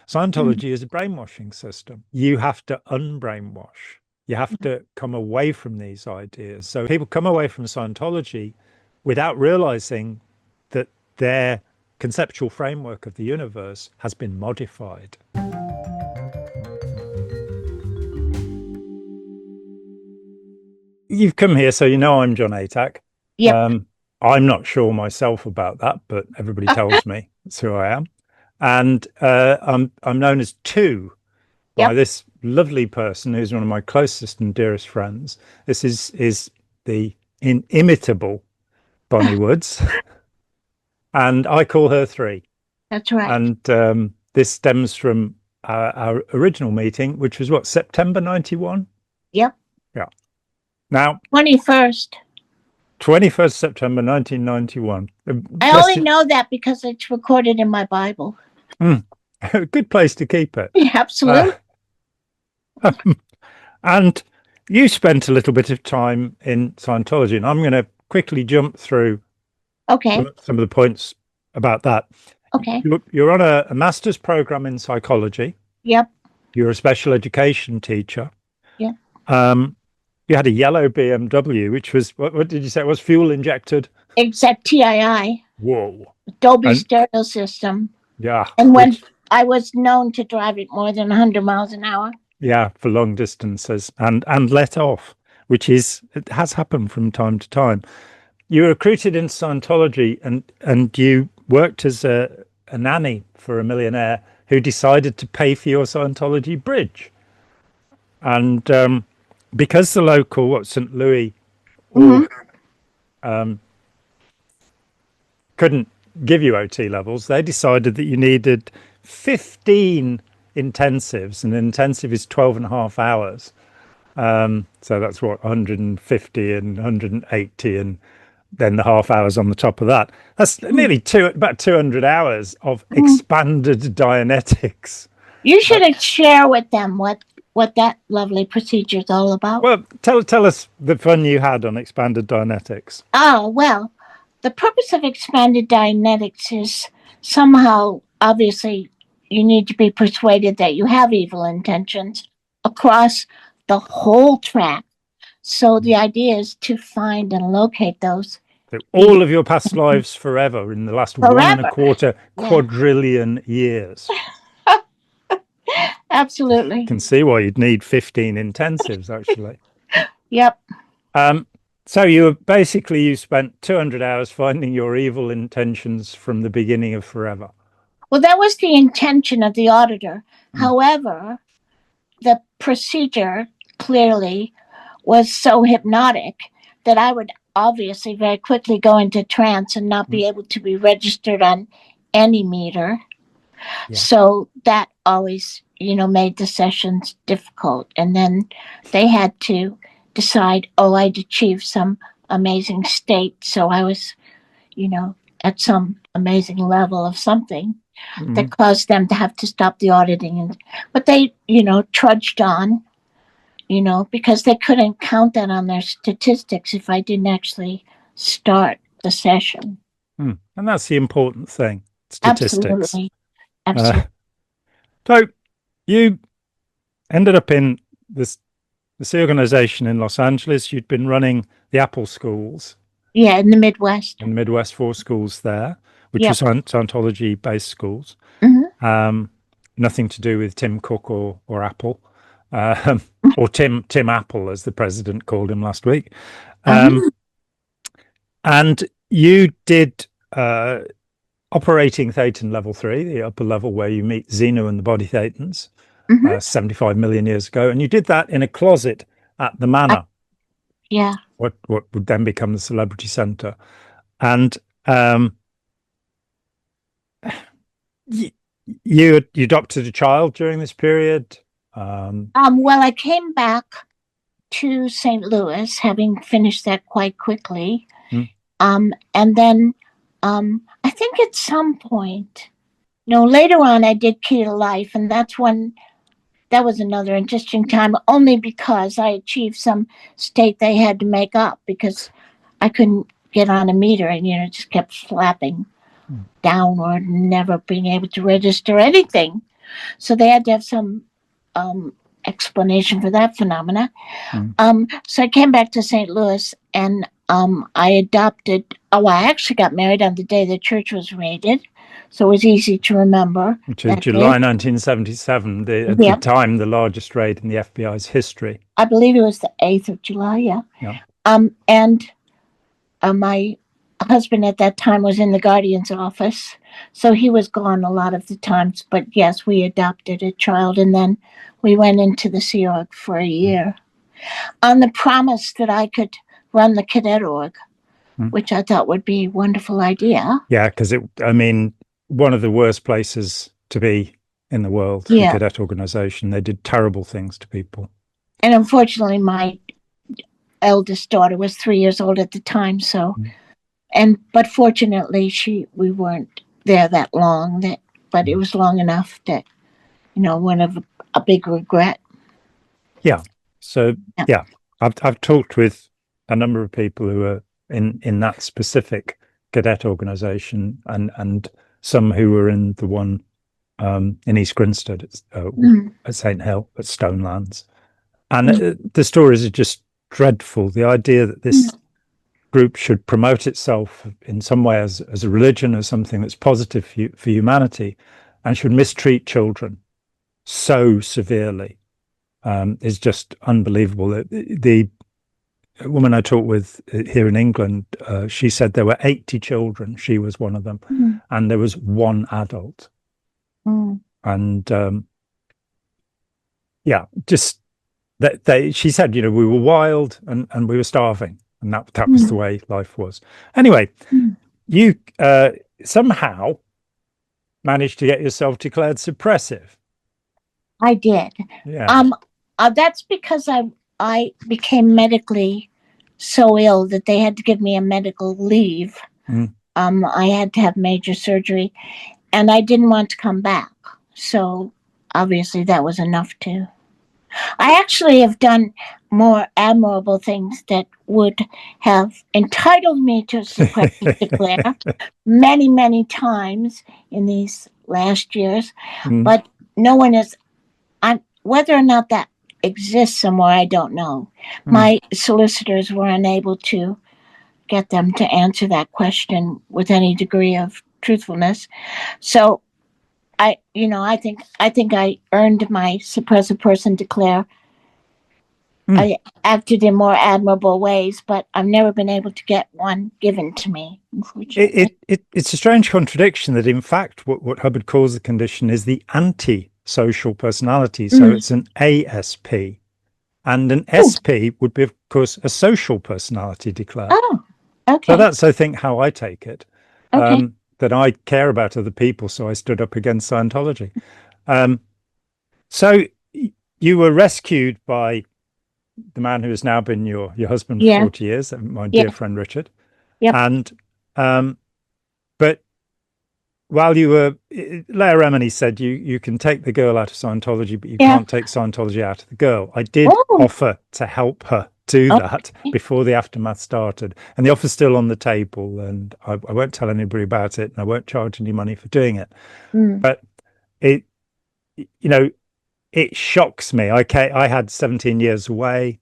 Scientology is a brainwashing system. You have to unbrainwash. You have to come away from these ideas. So people come away from Scientology without realizing that their conceptual framework of the universe has been modified. You've come here, so you know I'm John Atack. Yep. I'm not sure myself about that, but everybody tells me that's who I am. And I'm known as Two by this lovely person who's one of my closest and dearest friends. This is the inimitable Bonnie Woods, and I call her Three. That's right. And this stems from our original meeting, which was what, September 91? Yep. Yeah. Now, 21st September 1991. I only know that because it's recorded in my Bible. A good place to keep it. Yeah, absolutely. And you spent a little bit of time in Scientology, and I'm going to quickly jump through some of the points about that. Okay. You're on a master's program in psychology. Yep. You're a special education teacher. Yeah. You had a yellow BMW, which was, what did you say? It was fuel injected? Except TII. Whoa. Dolby stereo system. Yeah. And when I was known to drive it more than 100 miles an hour. Yeah, for long distances and let off, which it has happened from time to time. You were recruited in Scientology and you worked as a nanny for a millionaire who decided to pay for your Scientology bridge. And because the local, St. Louis, couldn't give you OT levels, they decided that you needed 15 intensives, and an intensive is 12 and a half hours. So that's what, 150 and 180, and then the half hours on the top of that. That's nearly about 200 hours of expanded Dianetics. You should share with them what that lovely procedure is all about. Well, tell us the fun you had on expanded Dianetics. Oh, well, the purpose of expanded Dianetics is somehow, obviously, you need to be persuaded that you have evil intentions across the whole track. So the idea is to find and locate those. So all of your past lives forever in the last 1.25 quadrillion years. Absolutely. You can see why you'd need 15 intensives, actually. Yep. So you spent 200 hours finding your evil intentions from the beginning of forever. Well, that was the intention of the auditor. However, the procedure clearly was so hypnotic that I would obviously very quickly go into trance and not be able to be registered on any meter. Yeah. So that always, made the sessions difficult. And then they had to decide, I'd achieved some amazing state. So I was, at some amazing level of something that caused them to have to stop the auditing. But they, trudged on, because they couldn't count that on their statistics if I didn't actually start the session. And that's the important thing, statistics. Absolutely. So you ended up in this organization in Los Angeles. You'd been running the Apple schools. Yeah, in the Midwest. In the Midwest, 4 schools there, which were Scientology-based schools. Nothing to do with Tim Cook or Apple, or Tim Apple, as the president called him last week. And you did operating thetan level 3, the upper level where you meet Xenu and the body thetans, 75 million years ago. And you did that in a closet at the Manor. What would then become the Celebrity Center. And you adopted a child during this period? Well, I came back to St. Louis, having finished that quite quickly. And then I think at some point, later on I did Key to Life, and that was another interesting time, only because I achieved some state they had to make up because I couldn't get on a meter and, just kept flapping downward, never being able to register anything. So they had to have some explanation for that phenomena. So I came back to St. Louis, and I adopted. Oh, I actually got married on the day the church was raided, so it was easy to remember. Which is July 1977, at the time the largest raid in the FBI's history. I believe it was the 8th of July. Yeah. And my husband at that time was in the guardian's office, so he was gone a lot of the times. But yes, we adopted a child, and then we went into the Sea Org for a year on the promise that I could run the cadet org, which I thought would be a wonderful idea. Yeah, because one of the worst places to be in the world, the cadet organization. They did terrible things to people. And unfortunately, my eldest daughter was 3 years old at the time, so but fortunately we weren't there that long, but it was long enough that one of a big regret. I've talked with a number of people who are in that specific cadet organization, and some who were in the one in East Grinstead at St. Hill at Stonelands, and the stories are just dreadful. The idea that this group should promote itself in some way as a religion, as something that's positive for humanity, and should mistreat children so severely is just unbelievable. The woman I talked with here in England, she said there were 80 children. She was one of them, and there was one adult. And just that she said, we were wild and we were starving, and that was the way life was. Anyway, you somehow managed to get yourself declared suppressive. I did. Yeah. That's because I became medically so ill that they had to give me a medical leave. I had to have major surgery, and I didn't want to come back. So obviously that was enough to. I actually have done more admirable things that would have entitled me to suppression declare many, many times in these last years, but no one is. Whether or not that exists somewhere, I don't know. My solicitors were unable to get them to answer that question with any degree of truthfulness. So I think I earned my suppressive person declare. I acted in more admirable ways, but I've never been able to get one given to me, unfortunately. It's a strange contradiction that, in fact, what Hubbard calls the condition is the anti-social personality. So it's an ASP. And an SP would be, of course, a social personality declared. Oh, okay. So that's, I think, how I take it. Okay. That I care about other people, so I stood up against Scientology. So you were rescued by the man who has now been your husband for 40 years, my dear friend Richard. Yep. And but while you were, Leah Remini said you can take the girl out of Scientology, but you can't take Scientology out of the girl. I did offer to help her do that before the aftermath started, and the offer's still on the table, and I won't tell anybody about it, and I won't charge any money for doing it. But it shocks me. I had 17 years away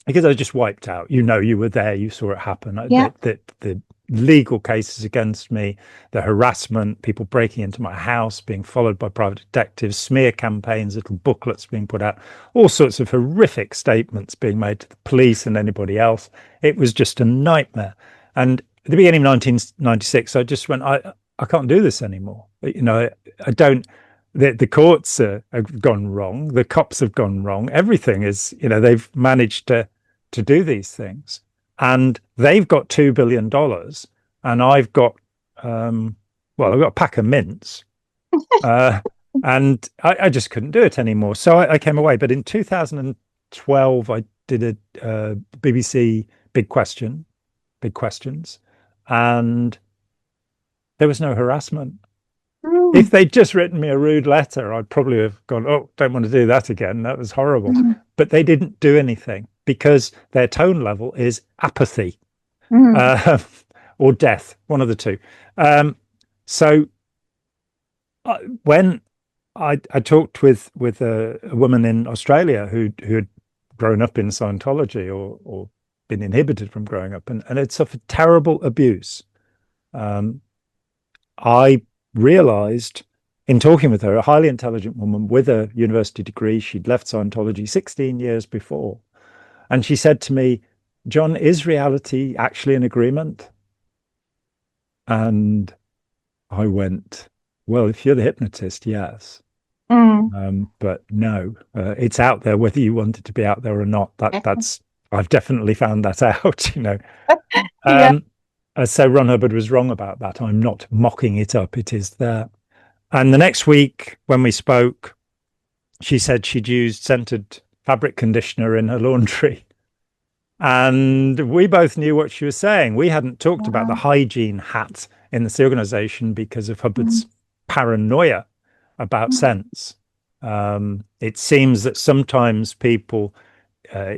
because I was just wiped out. You were there, you saw it happen. The legal cases against me, the harassment, people breaking into my house, being followed by private detectives, smear campaigns, little booklets being put out, all sorts of horrific statements being made to the police and anybody else. It was just a nightmare. And at the beginning of 1996, I just went, I can't do this anymore. I don't. The courts have gone wrong. The cops have gone wrong. Everything is, they've managed to do these things. And they've got $2 billion, and I've got, I've got a pack of mints, and I just couldn't do it anymore. So I came away. But in 2012, I did a BBC Big Questions, and there was no harassment. If they'd just written me a rude letter, I'd probably have gone, oh, don't want to do that again. That was horrible. But they didn't do anything because their tone level is apathy or death, one of the two. So when I talked with a woman in Australia who had grown up in Scientology or been inhibited from growing up and had suffered terrible abuse. I realized in talking with her, a highly intelligent woman with a university degree, she'd left Scientology 16 years before. And she said to me, John, is reality actually an agreement? And I went, well, if you're the hypnotist, yes. But no, it's out there, whether you want it to be out there or not. I've definitely found that out, you know. Yeah. So Ron Hubbard was wrong about that. I'm not mocking it up. It is there. And the next week when we spoke, she said she'd used scented fabric conditioner in her laundry. And we both knew what she was saying. We hadn't talked about the hygiene hat in this organization because of Hubbard's paranoia about scents. It seems that sometimes people,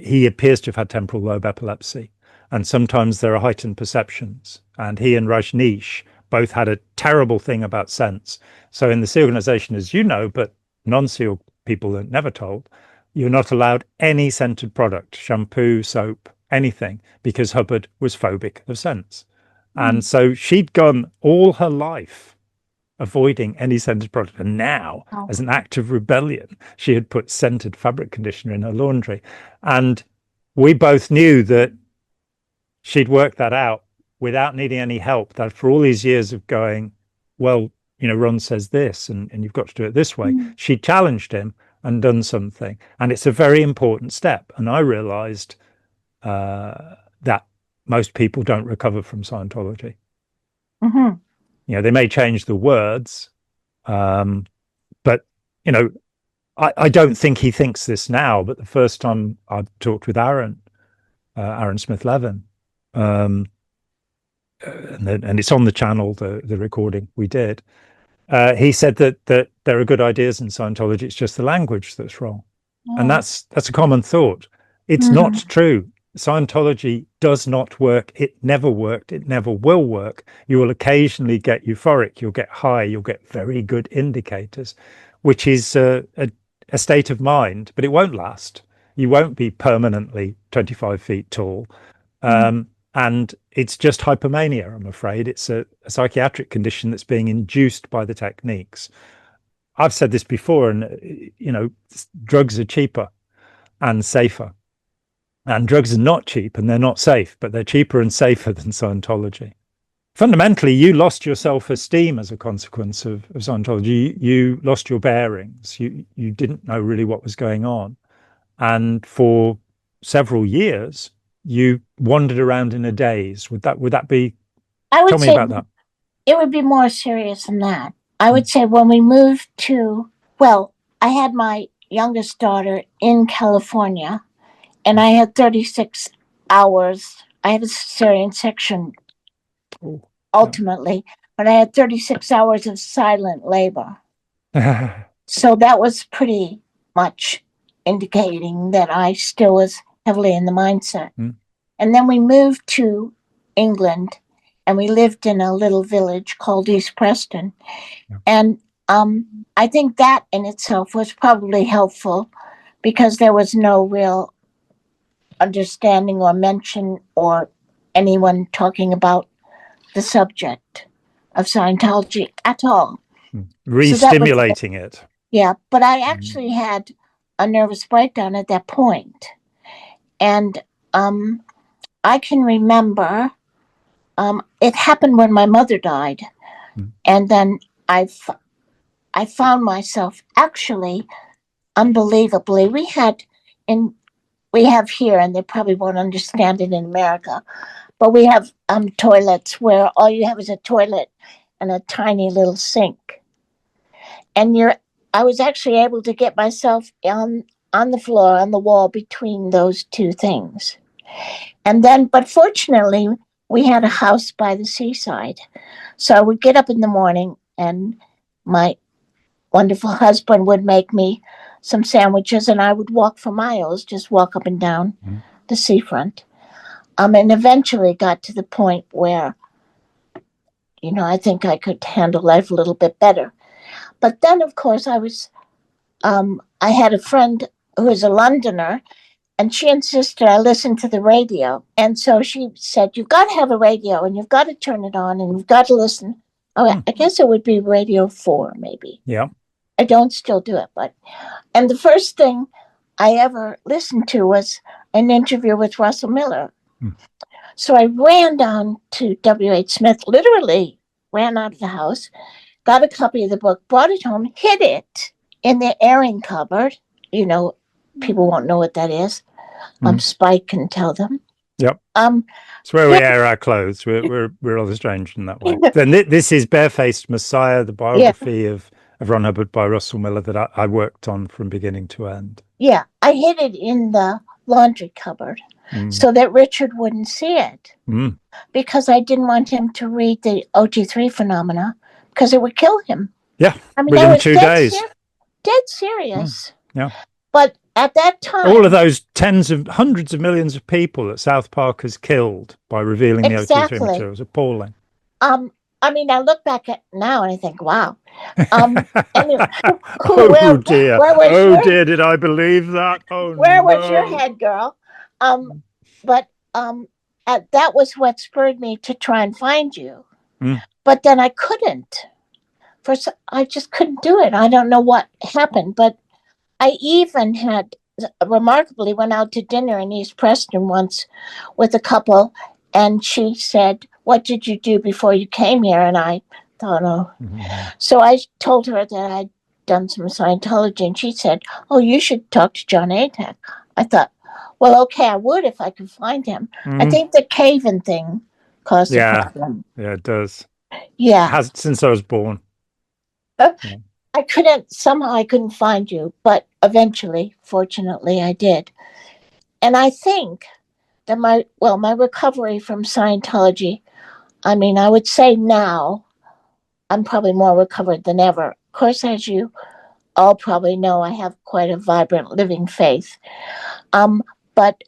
he appears to have had temporal lobe epilepsy, and sometimes there are heightened perceptions. And he and Rajneesh both had a terrible thing about scents. So in this organization, as you know, but non-SEAL people are never told, you're not allowed any scented product, shampoo, soap, anything, because Hubbard was phobic of scents. And so she'd gone all her life avoiding any scented product. And now, as an act of rebellion, she had put scented fabric conditioner in her laundry. And we both knew that she'd worked that out without needing any help, that for all these years of going, well, you know, Ron says this and you've got to do it this way. She challenged him and done something. And it's a very important step. And I realized that most people don't recover from Scientology. You know, they may change the words, but, you know, I don't think he thinks this now, but the first time I talked with Aaron Smith-Levin, and it's on the channel, the recording we did, he said that there are good ideas in Scientology, it's just the language that's wrong. And that's a common thought. It's not true. Scientology does not work. It never worked. It never will work. You will occasionally get euphoric. You'll get high. You'll get very good indicators, which is a state of mind, but it won't last. You won't be permanently 25 feet tall. And it's just hypomania, I'm afraid. It's a psychiatric condition that's being induced by the techniques. I've said this before, and, you know, drugs are cheaper and safer. And drugs are not cheap and they're not safe, but they're cheaper and safer than Scientology. Fundamentally, you lost your self-esteem as a consequence of Scientology. You lost your bearings. You didn't know really what was going on. And for several years, you wandered around in a daze. Would that be? Tell me about that. It would be more serious than that. I would say when we moved to, well, I had my youngest daughter in California, and I had 36 hours. I had a cesarean section ultimately, but I had 36 hours of silent labor. So that was pretty much indicating that I still was heavily in the mindset. And then we moved to England, and we lived in a little village called East Preston. And I think that in itself was probably helpful because there was no real understanding or mention or anyone talking about the subject of Scientology at all. Re-stimulating it. Yeah, but I actually had a nervous breakdown at that point. And I can remember it happened when my mother died. And then I found myself actually, unbelievably, we have here, and they probably won't understand it in America, but we have toilets where all you have is a toilet and a tiny little sink. And I was actually able to get myself on the floor, on the wall between those two things. And then, but fortunately, we had a house by the seaside. So I would get up in the morning and my wonderful husband would make me some sandwiches, and I would walk for miles, just walk up and down the seafront. And eventually got to the point where, you know, I think I could handle life a little bit better. But then, of course, I had a friend who was a Londoner, and she insisted I listen to the radio. And so she said, you've got to have a radio, and you've got to turn it on, and you've got to listen. Oh, I guess it would be Radio 4, maybe. Yeah. I don't still do it, and the first thing I ever listened to was an interview with Russell Miller. So I ran down to W.H. Smith, literally ran out of the house, got a copy of the book, brought it home, hid it in the airing cupboard. You know, people won't know what that is. Spike can tell them. Yep. It's where we air our clothes. We're rather strange in that way. Then this is Barefaced Messiah, the biography of Ron Hubbard by Russell Miller that I worked on from beginning to end. Yeah, I hid it in the laundry cupboard so that Richard wouldn't see it because I didn't want him to read the OT3 phenomena because it would kill him. Yeah, I mean, within 2 days. Dead serious. Yeah. But at that time, all of those hundreds of millions of people that South Park has killed by revealing the OT3 material is appalling. I mean, I look back at now and I think, wow. Anyway, oh dear, did I believe that? Oh, where was your head, girl? But that was what spurred me to try and find you. But then I couldn't. First, I just couldn't do it. I don't know what happened, but I even had remarkably went out to dinner in East Preston once with a couple, and she said, what did you do before you came here? And I thought, oh. So I told her that I'd done some Scientology, and she said, oh, you should talk to John Atack. I thought, well, okay, I would if I could find him. I think the cave-in thing caused a problem. Yeah, it does. Yeah. It has since I was born. I couldn't find you, but eventually, fortunately, I did. And I think that my recovery from Scientology, I mean, I would say now I'm probably more recovered than ever. Of course, as you all probably know, I have quite a vibrant living faith. But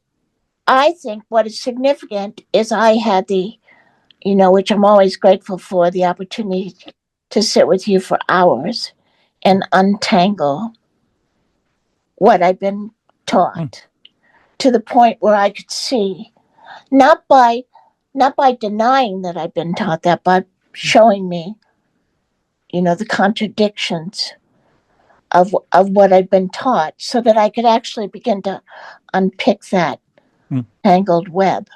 I think what is significant is I had which I'm always grateful for, the opportunity to sit with you for hours and untangle what I've been taught to the point where I could see, not by denying that I've been taught that, but showing me, the contradictions of what I've been taught so that I could actually begin to unpick that tangled web.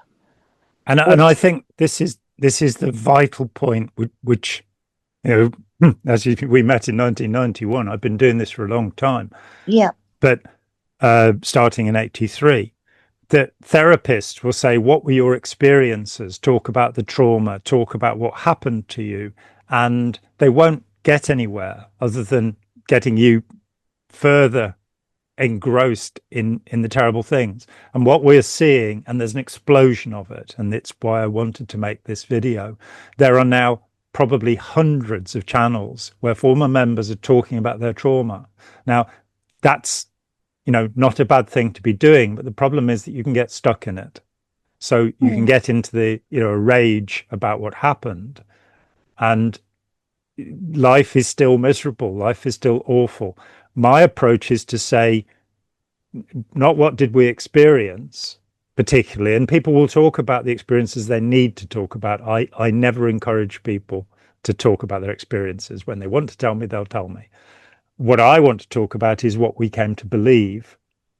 And I think this is the vital point, which as we met in 1991. I've been doing this for a long time. Yeah. But starting in 83, that therapists will say, what were your experiences? Talk about the trauma, talk about what happened to you. And they won't get anywhere other than getting you further engrossed in the terrible things. And what we're seeing, and there's an explosion of it, and it's why I wanted to make this video, there are now probably hundreds of channels where former members are talking about their trauma. Now, that's not a bad thing to be doing, but the problem is that you can get stuck in it. So you can get into the a rage about what happened, and life is still miserable, life is still awful. My approach is to say, not what did we experience particularly, and people will talk about the experiences they need to talk about. I never encourage people to talk about their experiences. When they want to tell me, they'll tell me. What I want to talk about is what we came to believe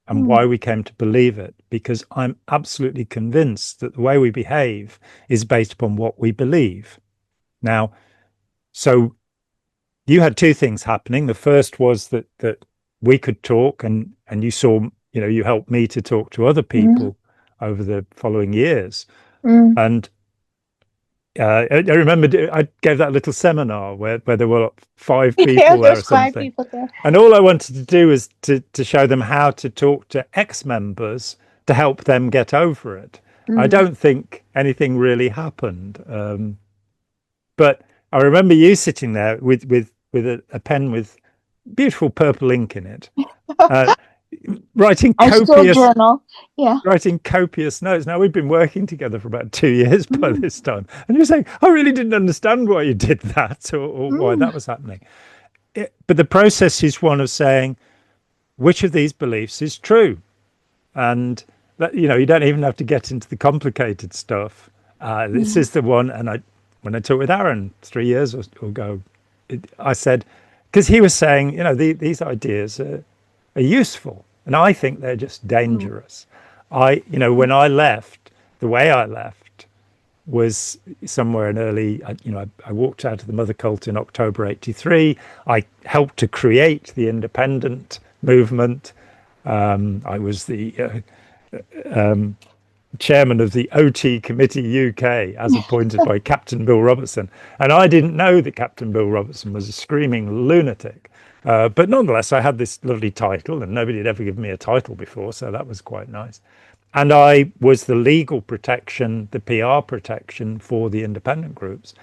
and why we came to believe it, because I'm absolutely convinced that the way we behave is based upon what we believe. Now, so you had two things happening. The first was that we could talk, and you saw, you helped me to talk to other people over the following years. And I remember I gave that little seminar where there were 5 people there or something. 5 people there. And all I wanted to do was to show them how to talk to ex-members to help them get over it. I don't think anything really happened. But I remember you sitting there with a pen with beautiful purple ink in it, writing copious notes. Now, we've been working together for about 2 years by this time, and you're saying, I really didn't understand why you did that or why that was happening. but the process is one of saying which of these beliefs is true, and that, you know, you don't even have to get into the complicated stuff. This is the one. And when I talked with Aaron 3 years ago, I said, because he was saying, you know, these ideas are useful, and I think they're just dangerous. You know, when I left, the way I left was somewhere in early, you know, I walked out of the mother cult in October '83. I helped to create the independent movement. I was the chairman of the OT Committee UK, as appointed by Captain Bill Robertson. And I didn't know that Captain Bill Robertson was a screaming lunatic. But nonetheless, I had this lovely title, and nobody had ever given me a title before, so that was quite nice. And I was the legal protection, the PR protection for the independent groups.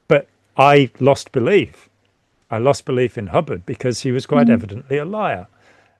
But I lost belief. I lost belief in Hubbard because he was quite evidently a liar.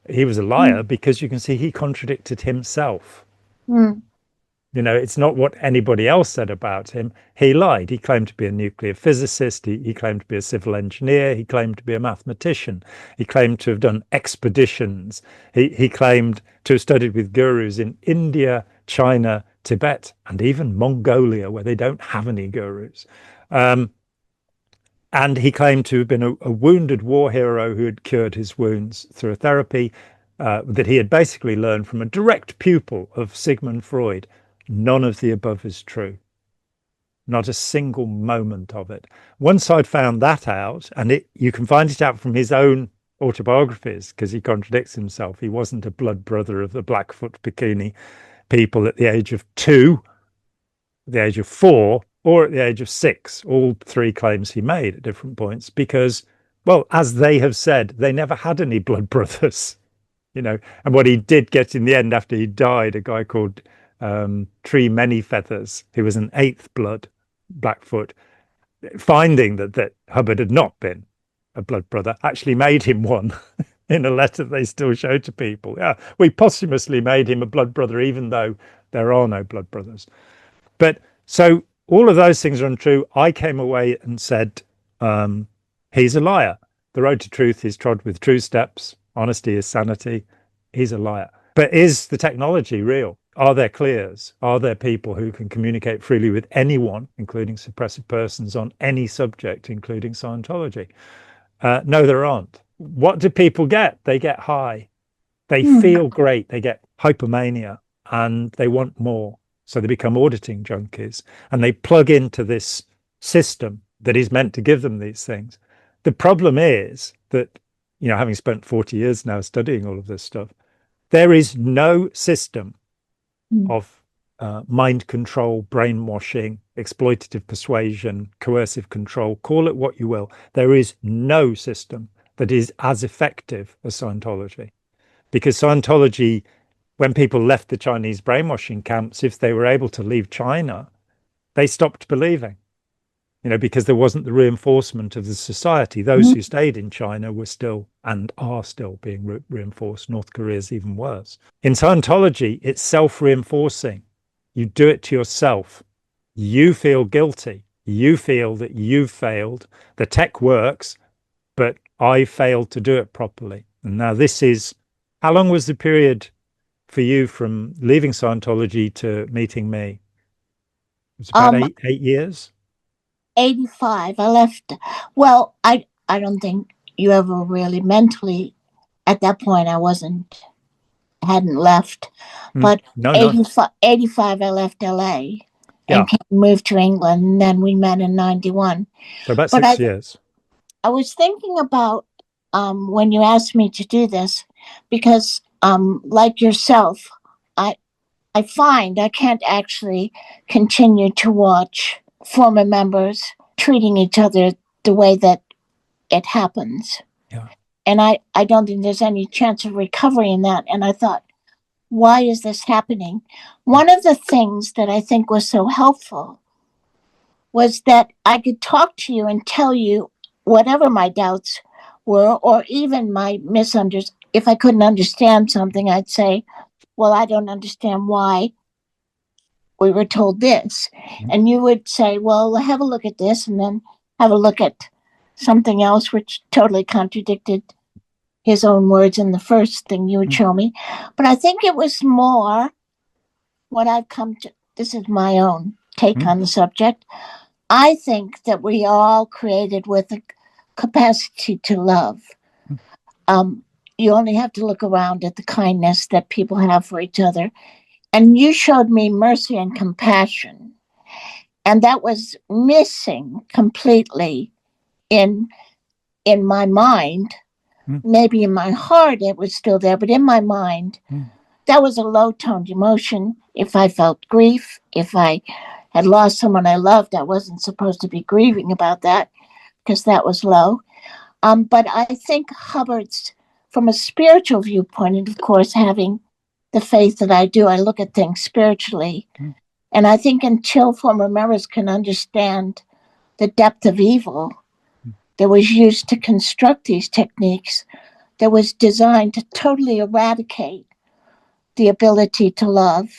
He was a liar because you can see he contradicted himself. You know, it's not what anybody else said about him. He lied. He claimed to be a nuclear physicist. He claimed to be a civil engineer. He claimed to be a mathematician. He claimed to have done expeditions. He claimed to have studied with gurus in India, China, Tibet, and even Mongolia, where they don't have any gurus. And he claimed to have been a wounded war hero who had cured his wounds through a therapy that he had basically learned from a direct pupil of Sigmund Freud. None of the above is true. Not a single moment of it. Once I'd found that out, and you can find it out from his own autobiographies, because he contradicts himself. He wasn't a blood brother of the Blackfoot Bikini people at the age of 2, at the age of 4, or at the age of 6. All 3 claims he made at different points, because, well, as they have said, they never had any blood brothers, you know. And what he did get in the end after he died, a guy called Tree Many Feathers, who was an 8th blood Blackfoot, finding that Hubbard had not been a blood brother, actually made him one in a letter they still show to people. Yeah, we posthumously made him a blood brother, even though there are no blood brothers. But so all of those things are untrue. I came away and said, he's a liar. The road to truth is trod with true steps. Honesty is sanity. He's a liar. But is the technology real? Are there clears? Are there people who can communicate freely with anyone, including suppressive persons, on any subject, including Scientology? No, there aren't. What do people get? They get high. They feel great. They get hypomania, and they want more. So they become auditing junkies, and they plug into this system that is meant to give them these things. The problem is that, you know, having spent 40 years now studying all of this stuff, there is no system of mind control, brainwashing, exploitative persuasion, coercive control, call it what you will. There is no system that is as effective as Scientology. Because Scientology, when people left the Chinese brainwashing camps, if they were able to leave China, they stopped believing, you know, because there wasn't the reinforcement of the society. Those who stayed in China were still and are still being reinforced. North Korea is even worse. In Scientology, it's self-reinforcing. You do it to yourself. You feel guilty. You feel that you've failed. The tech works, but I failed to do it properly. And now this is, how long was the period for you from leaving Scientology to meeting me? It was about 8 years. 85. I left. Well, I don't think you ever really mentally, at that point, hadn't left. But No, 85, I left LA and moved to England. And then we met in 91. So about 6 years. I was thinking about when you asked me to do this, because like yourself, I find I can't actually continue to watch former members treating each other the way that it happens. Yeah. And I don't think there's any chance of recovery in that. And I thought, why is this happening? One of the things that I think was so helpful was that I could talk to you and tell you whatever my doubts were, or even my misunderstandings. If I couldn't understand something, I'd say, well, I don't understand why we were told this. And you would say, well, have a look at this, and then have a look at something else which totally contradicted his own words in the first thing you would show me. But I think it was more what I've come to. This is my own take on the subject. I think that we are all created with a capacity to love. You only have to look around at the kindness that people have for each other. And you showed me mercy and compassion. And that was missing completely in my mind. Maybe in my heart it was still there, but in my mind, that was a low-toned emotion. If I felt grief, if I had lost someone I loved, I wasn't supposed to be grieving about that because that was low. But I think Hubbard's, from a spiritual viewpoint, and of course having the faith that I do, I look at things spiritually. And I think until former members can understand the depth of evil that was used to construct these techniques, that was designed to totally eradicate the ability to love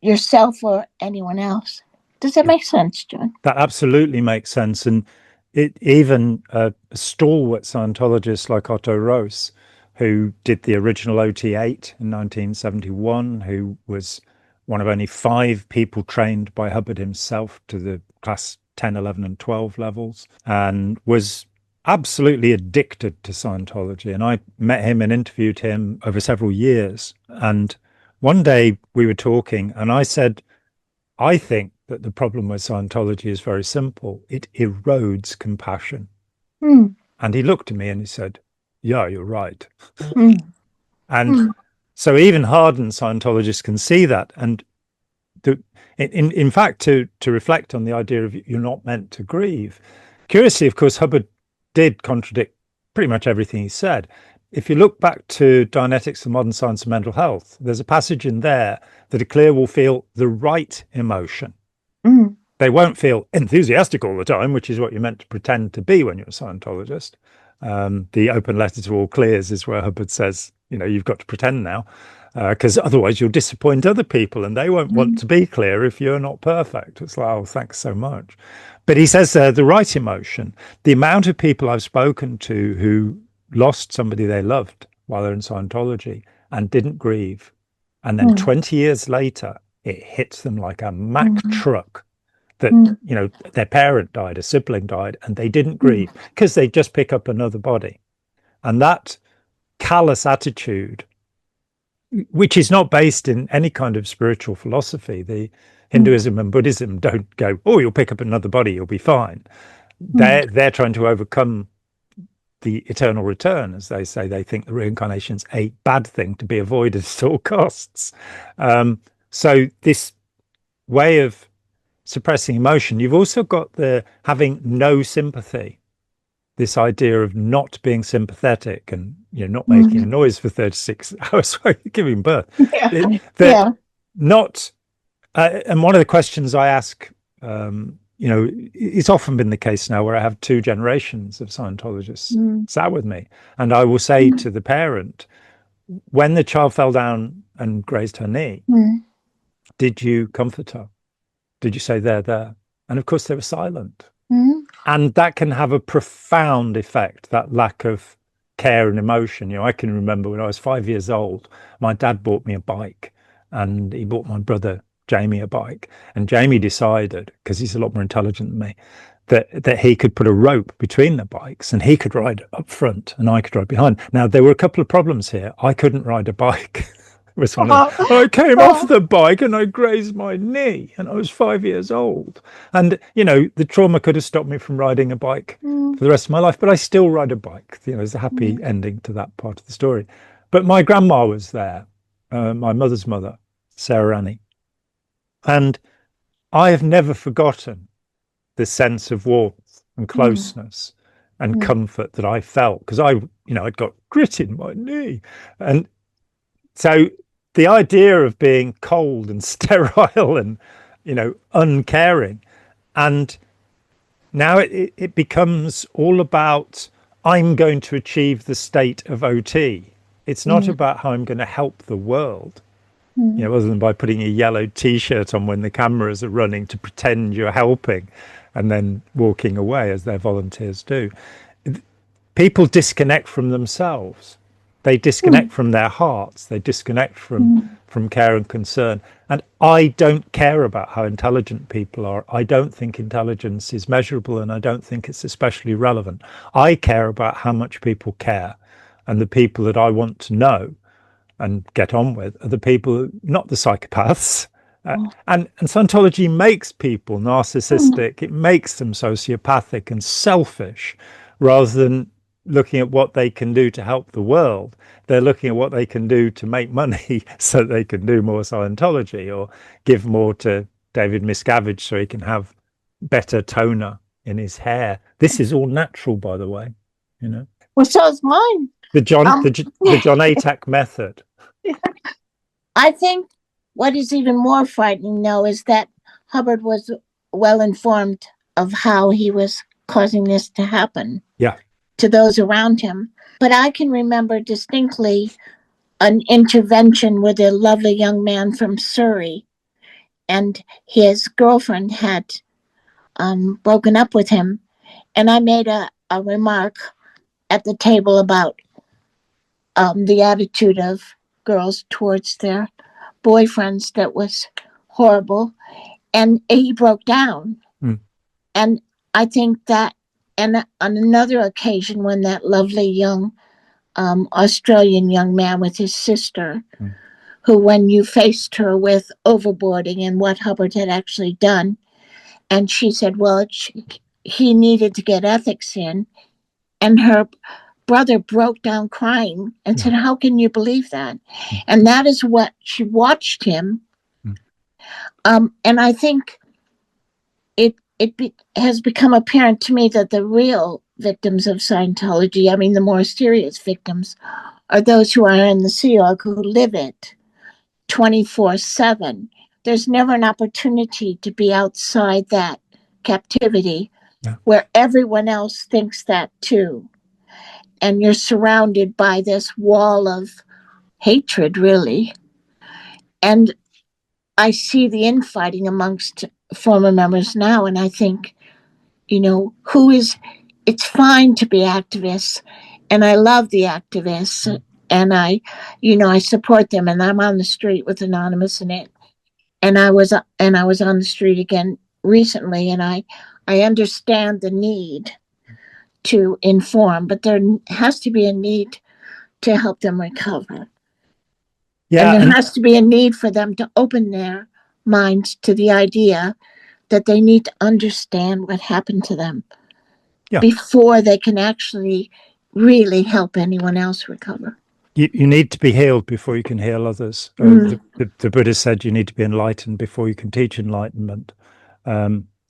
yourself or anyone else. Does that make sense, John? That absolutely makes sense. And it even a stalwart Scientologist like Otto Roos, who did the original OT8 in 1971, who was one of only 5 people trained by Hubbard himself to the class 10, 11, and 12 levels, and was absolutely addicted to Scientology. And I met him and interviewed him over several years. And one day we were talking, and I said, I think that the problem with Scientology is very simple. It erodes compassion. And he looked at me and he said, yeah, you're right. And so even hardened Scientologists can see that. And in fact, to reflect on the idea of you're not meant to grieve. Curiously, of course, Hubbard did contradict pretty much everything he said. If you look back to Dianetics, the Modern Science of Mental Health, there's a passage in there that a clear will feel the right emotion. They won't feel enthusiastic all the time, which is what you're meant to pretend to be when you're a Scientologist. The open letter to all clears is where Hubbard says, you've got to pretend now, because otherwise you'll disappoint other people and they won't want to be clear if you're not perfect. It's like, oh, thanks so much. But he says the right emotion, the amount of people I've spoken to who lost somebody they loved while they're in Scientology and didn't grieve. And then 20 years later, it hits them like a Mack truck that, their parent died, a sibling died, and they didn't grieve because they just pick up another body. And that callous attitude, which is not based in any kind of spiritual philosophy. The Hinduism and Buddhism don't go, oh, you'll pick up another body, you'll be fine. They're trying to overcome the eternal return, as they say. They think the reincarnation's a bad thing to be avoided at all costs. So this way of suppressing emotion, you've also got the having no sympathy, this idea of not being sympathetic and not making a noise for 36 hours while you're giving birth. Not and one of the questions I ask, it's often been the case now where I have 2 generations of Scientologists sat with me, and I will say to the parent, when the child fell down and grazed her knee, did you comfort her? Did you say there? And of course they were silent. And that can have a profound effect, that lack of care and emotion. I can remember when I was 5 years old, my dad bought me a bike, and he bought my brother Jamie a bike, and Jamie decided, because he's a lot more intelligent than me, that he could put a rope between the bikes and he could ride up front and I could ride behind. Now there were a couple of problems here. I couldn't ride a bike. Was one of them. I came off the bike and I grazed my knee, and I was 5 years old. And the trauma could have stopped me from riding a bike for the rest of my life, but I still ride a bike. There's a happy ending to that part of the story. But my grandma was there, my mother's mother, Sarah Annie. And I have never forgotten the sense of warmth and closeness and comfort that I felt, because I'd got grit in my knee. And so the idea of being cold and sterile and, uncaring, and now it becomes all about, I'm going to achieve the state of OT. It's not about how I'm going to help the world. Other than by putting a yellow T-shirt on when the cameras are running to pretend you're helping. and then walking away, as their volunteers do. People disconnect from themselves. They disconnect from their hearts. They disconnect from care and concern. And I don't care about how intelligent people are. I don't think intelligence is measurable, and I don't think it's especially relevant. I care about how much people care. And the people that I want to know and get on with are the people, not the psychopaths. And Scientology makes people narcissistic. It makes them sociopathic and selfish, rather than looking at what they can do to help the world. They're looking at what they can do to make money so they can do more Scientology, or give more to David Miscavige so he can have better toner in his hair. This is all natural, by the way, you know. Well, so is mine. The John Atack method. I think what is even more frightening, though, is that Hubbard was well informed of how he was causing this to happen. Yeah. To those around him. But I can remember distinctly an intervention with a lovely young man from Surrey, and his girlfriend had broken up with him, and I made a remark at the table about the attitude of girls towards their boyfriends that was horrible, and he broke down. And I think that, and on another occasion, when that lovely young Australian young man with his sister, who, when you faced her with overboarding and what Hubbard had actually done, and she said, well, he needed to get ethics in, and her brother broke down crying and said, how can you believe that? And that is what she watched him. And I think it has become apparent to me that the real victims of Scientology, I mean, the more serious victims, are those who are in the Sea Org, who live it 24/7. There's never an opportunity to be outside that captivity where everyone else thinks that too. And you're surrounded by this wall of hatred, really. And I see the infighting amongst former members now, and I think, you know, it's fine to be activists, and I love the activists, and I support them, and I'm on the street with Anonymous in it, and I was on the street again recently, and I understand the need to inform, but there has to be a need to help them recover. Yeah, and there has to be a need for them to open their minds to the idea that they need to understand what happened to them before they can actually really help anyone else recover. You need to be healed before you can heal others. The Buddha said you need to be enlightened before you can teach enlightenment.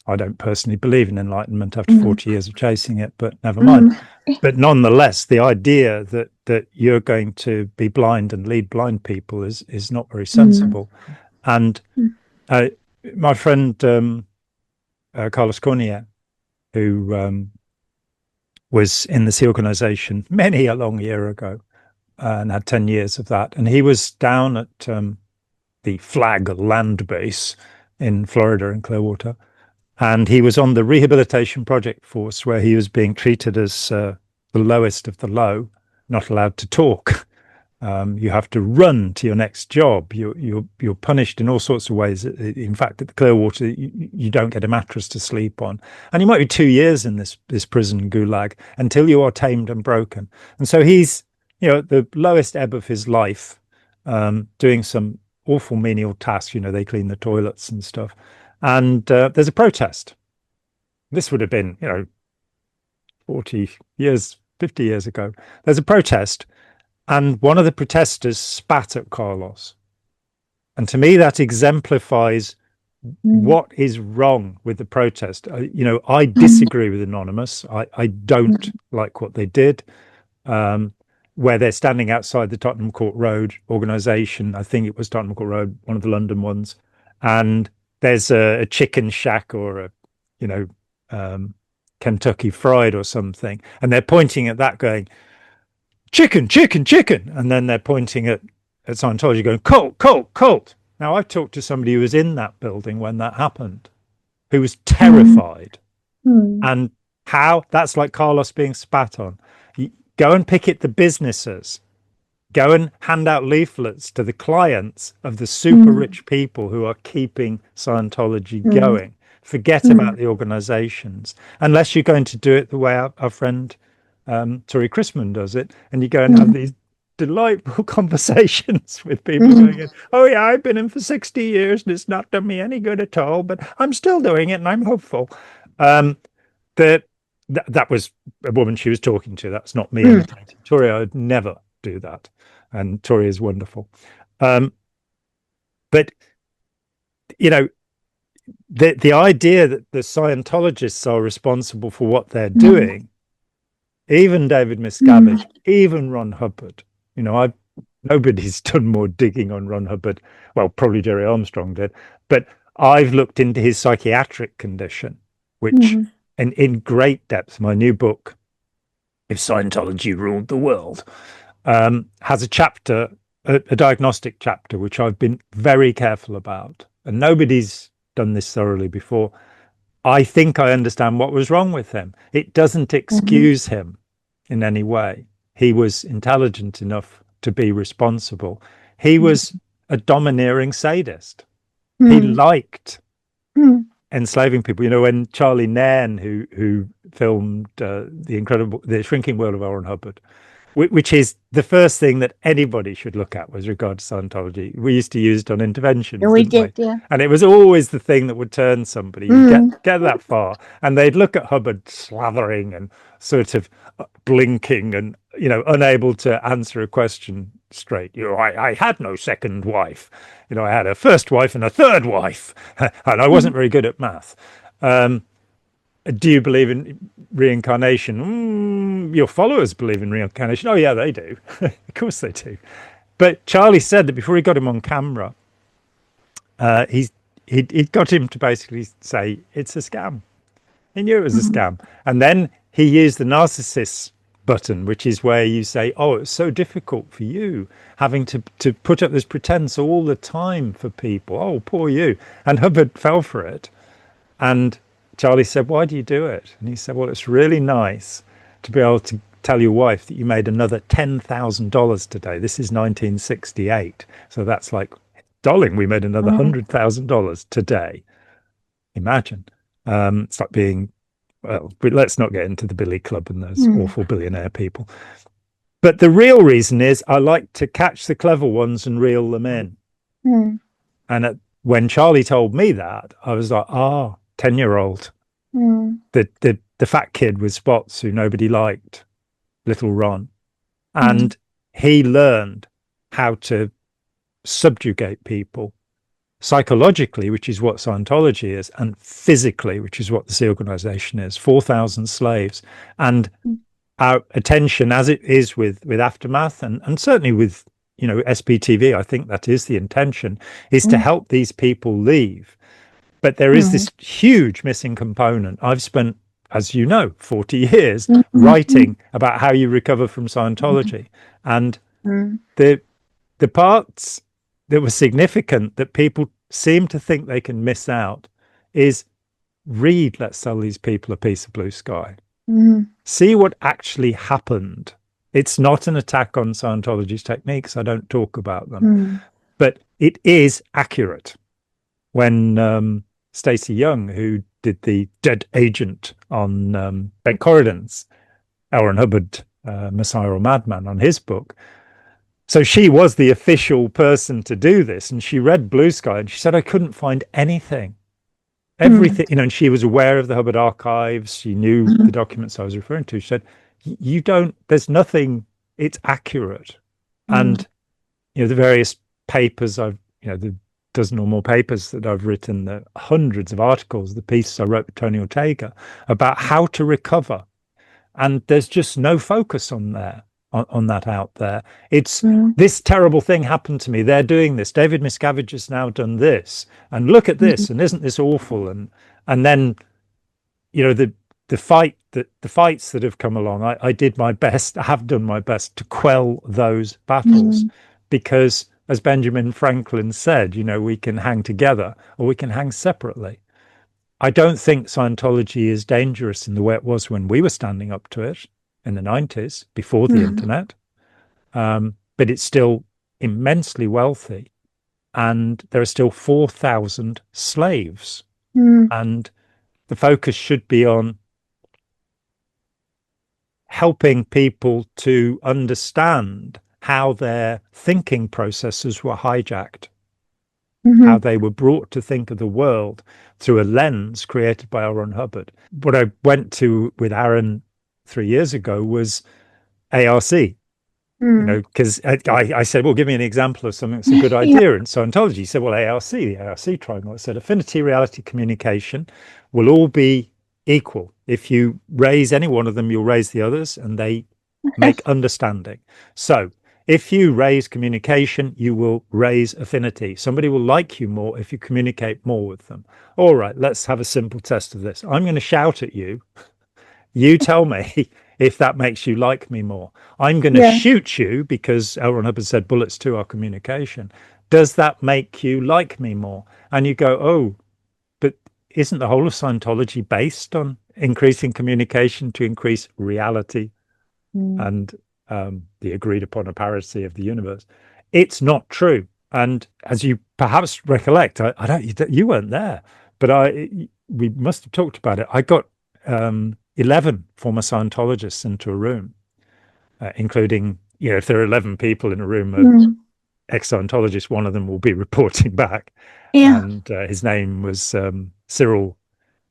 I don't personally believe in enlightenment after 40 years of chasing it, but never mind. But nonetheless, the idea that you're going to be blind and lead blind people is not very sensible. And my friend Carlos Cornier, who was in the Sea Organization many a long year ago and had 10 years of that, and he was down at the Flag land base in Florida, in Clearwater, and he was on the rehabilitation project force, where he was being treated as the lowest of the low, not allowed to talk. You have to run to your next job. You're punished in all sorts of ways. In fact, at the Clearwater, you don't get a mattress to sleep on, and you might be 2 years in this prison gulag until you are tamed and broken. And so he's, at the lowest ebb of his life, doing some awful menial tasks. They clean the toilets and stuff. And there's a protest. This would have been, 40 years, 50 years ago. There's a protest, and one of the protesters spat at Carlos. And to me, that exemplifies what is wrong with the protest. I disagree with Anonymous. I don't like what they did, where they're standing outside the Tottenham Court Road organisation. I think it was Tottenham Court Road, one of the London ones. And there's a chicken shack or Kentucky Fried or something, and they're pointing at that going, chicken, chicken, chicken. And then they're pointing at Scientology going, cult, cult, cult. Now, I've talked to somebody who was in that building when that happened, who was terrified. And how that's like Carlos being spat on. You go and picket the businesses, go and hand out leaflets to the clients of the super rich people who are keeping Scientology going. Forget about the organizations, unless you're going to do it the way our friend Tori Chrisman does it, and you go and have these delightful conversations with people going, oh yeah, I've been in for 60 years and it's not done me any good at all, but I'm still doing it and I'm hopeful. That was a woman she was talking to. That's not me imitating Tori. I would never do that, and Tori is wonderful. But you know, the idea that the Scientologists are responsible for what they're doing, even David Miscavige, even Ron Hubbard, you know, nobody's done more digging on Ron Hubbard. Well, probably Jerry Armstrong did, but I've looked into his psychiatric condition, which in great depth. My new book, If Scientology Ruled the World, has a chapter, a diagnostic chapter, which I've been very careful about, and nobody's done this thoroughly before. I think I understand what was wrong with him. It doesn't excuse him in any way. He was intelligent enough to be responsible. He was a domineering sadist. He liked enslaving people. You know, when Charlie Nairn, who filmed the Shrinking World of L. Ron Hubbard, which is the first thing that anybody should look at with regard to Scientology. We used to use it on interventions. We did, yeah. And it was always the thing that would turn somebody. Get that far, and they'd look at Hubbard slathering and sort of blinking and, you know, unable to answer a question straight. You know, I had no second wife. You know, I had a first wife and a third wife, and I wasn't very good at math. Do you believe in reincarnation? Your followers believe in reincarnation. Oh, yeah, they do. Of course they do. But Charlie said that before he got him on camera, he'd got him to basically say, it's a scam. He knew it was a scam. And then he used the narcissist button, which is where you say, oh, it's so difficult for you having to put up this pretense all the time for people. Oh, poor you. And Hubbard fell for it. And Charlie said, why do you do it? And he said, well, it's really nice to be able to tell your wife that you made another $10,000 today. This is 1968. So that's like, darling, we made another $100,000 today. Imagine. It's like being, well, let's not get into the Billy Club and those awful billionaire people. But the real reason is I like to catch the clever ones and reel them in. And when Charlie told me that, I was like, 10-year-old, the fat kid with spots who nobody liked, little Ron. And he learned how to subjugate people psychologically, which is what Scientology is, and physically, which is what the Sea Organization is. 4,000 slaves. And our attention, as it is with Aftermath and certainly with, you know, SPTV, I think that is the intention, is to help these people leave. But there is this huge missing component. I've spent, as you know, 40 years writing about how you recover from Scientology. And the parts that were significant that people seem to think they can miss out is read Let's Sell These People a Piece of Blue Sky. See what actually happened. It's not an attack on Scientology's techniques. I don't talk about them. But it is accurate. When Stacey Young, who did the Dead Agent on Ben Corridan's L. Ron Hubbard, Messiah or Madman, on his book. So she was the official person to do this, and she read Blue Sky, and she said, I couldn't find anything. Everything, you know, and she was aware of the Hubbard archives. She knew the documents I was referring to. She said, you don't, there's nothing, it's accurate. And, you know, the various papers the dozen or more papers that I've written, the hundreds of articles, the pieces I wrote with Tony Ortega about how to recover. And there's just no focus on that out there. It's this terrible thing happened to me. They're doing this. David Miscavige has now done this. And look at this. And isn't this awful? And then, you know, the fights that have come along, I did my best, I have done my best to quell those battles because, as Benjamin Franklin said, you know, we can hang together or we can hang separately. I don't think Scientology is dangerous in the way it was when we were standing up to it in the 90s, before the internet. But it's still immensely wealthy. And there are still 4,000 slaves. And the focus should be on helping people to understand how their thinking processes were hijacked, how they were brought to think of the world through a lens created by L. Ron Hubbard. What I went to with Aaron 3 years ago was ARC. Because I said, well, give me an example of something that's a good idea in Scientology. He said, well, the ARC triangle. I said, affinity, reality, communication will all be equal. If you raise any one of them, you'll raise the others, and they make understanding. So if you raise communication, you will raise affinity. Somebody will like you more if you communicate more with them. All right, let's have a simple test of this. I'm going to shout at you. You tell me if that makes you like me more. I'm going to shoot you because L. Ron Hubbard said bullets too are communication. Does that make you like me more? And you go, oh, but isn't the whole of Scientology based on increasing communication to increase reality and the agreed upon apparity of the universe? It's not true. And as you perhaps recollect, I don't, you weren't there, but we must have talked about it. I got 11 former Scientologists into a room, including, if there are 11 people in a room of ex-Scientologists, one of them will be reporting back. And his name was Cyril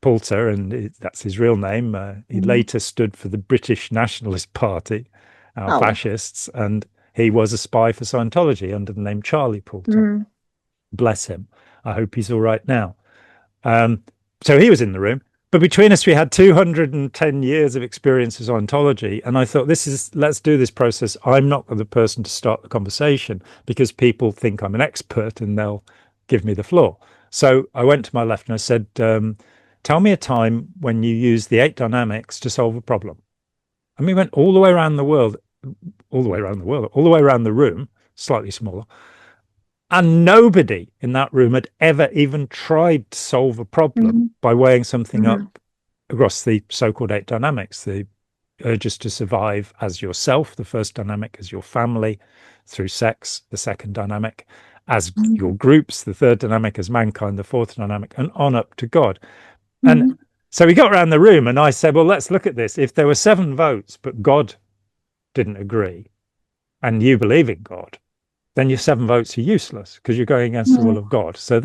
Poulter, and that's his real name. He later stood for the British Nationalist Party, fascists, and he was a spy for Scientology under the name Charlie Poulter. Bless him. I hope he's all right now. So he was in the room. But between us, we had 210 years of experience as Scientology. And I thought, let's do this process. I'm not the person to start the conversation because people think I'm an expert and they'll give me the floor. So I went to my left and I said, tell me a time when you used the 8 dynamics to solve a problem. And we went all the way around the world, all the way around the room, slightly smaller. And nobody in that room had ever even tried to solve a problem by weighing something up across the so-called 8 dynamics, the urges to survive as yourself, the first dynamic, as your family, through sex, the second dynamic, as your groups, the third dynamic, as mankind, the fourth dynamic, and on up to God. And so we got around the room and I said, well, let's look at this. If there were 7 votes, but God didn't agree, and you believe in God, then your 7 votes are useless because you're going against the will of God. So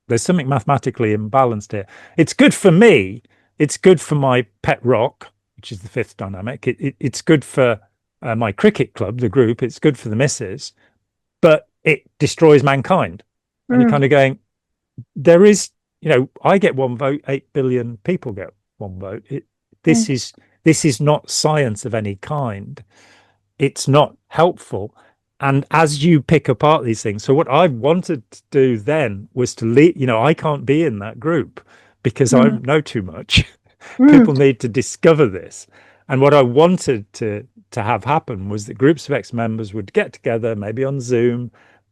there's something mathematically imbalanced here. It's good for me. It's good for my pet rock, which is the 5th dynamic. It's good for my cricket club, the group. It's good for the missus, but it destroys mankind. And you're kind of going, there is, I get 1 vote, 8 billion people get 1 vote. This is not science of any kind. It's not helpful. And as you pick apart these things, so what I wanted to do then was to lead, I can't be in that group because I know too much. People need to discover this. And what I wanted to have happen was that groups of ex-members would get together, maybe on Zoom,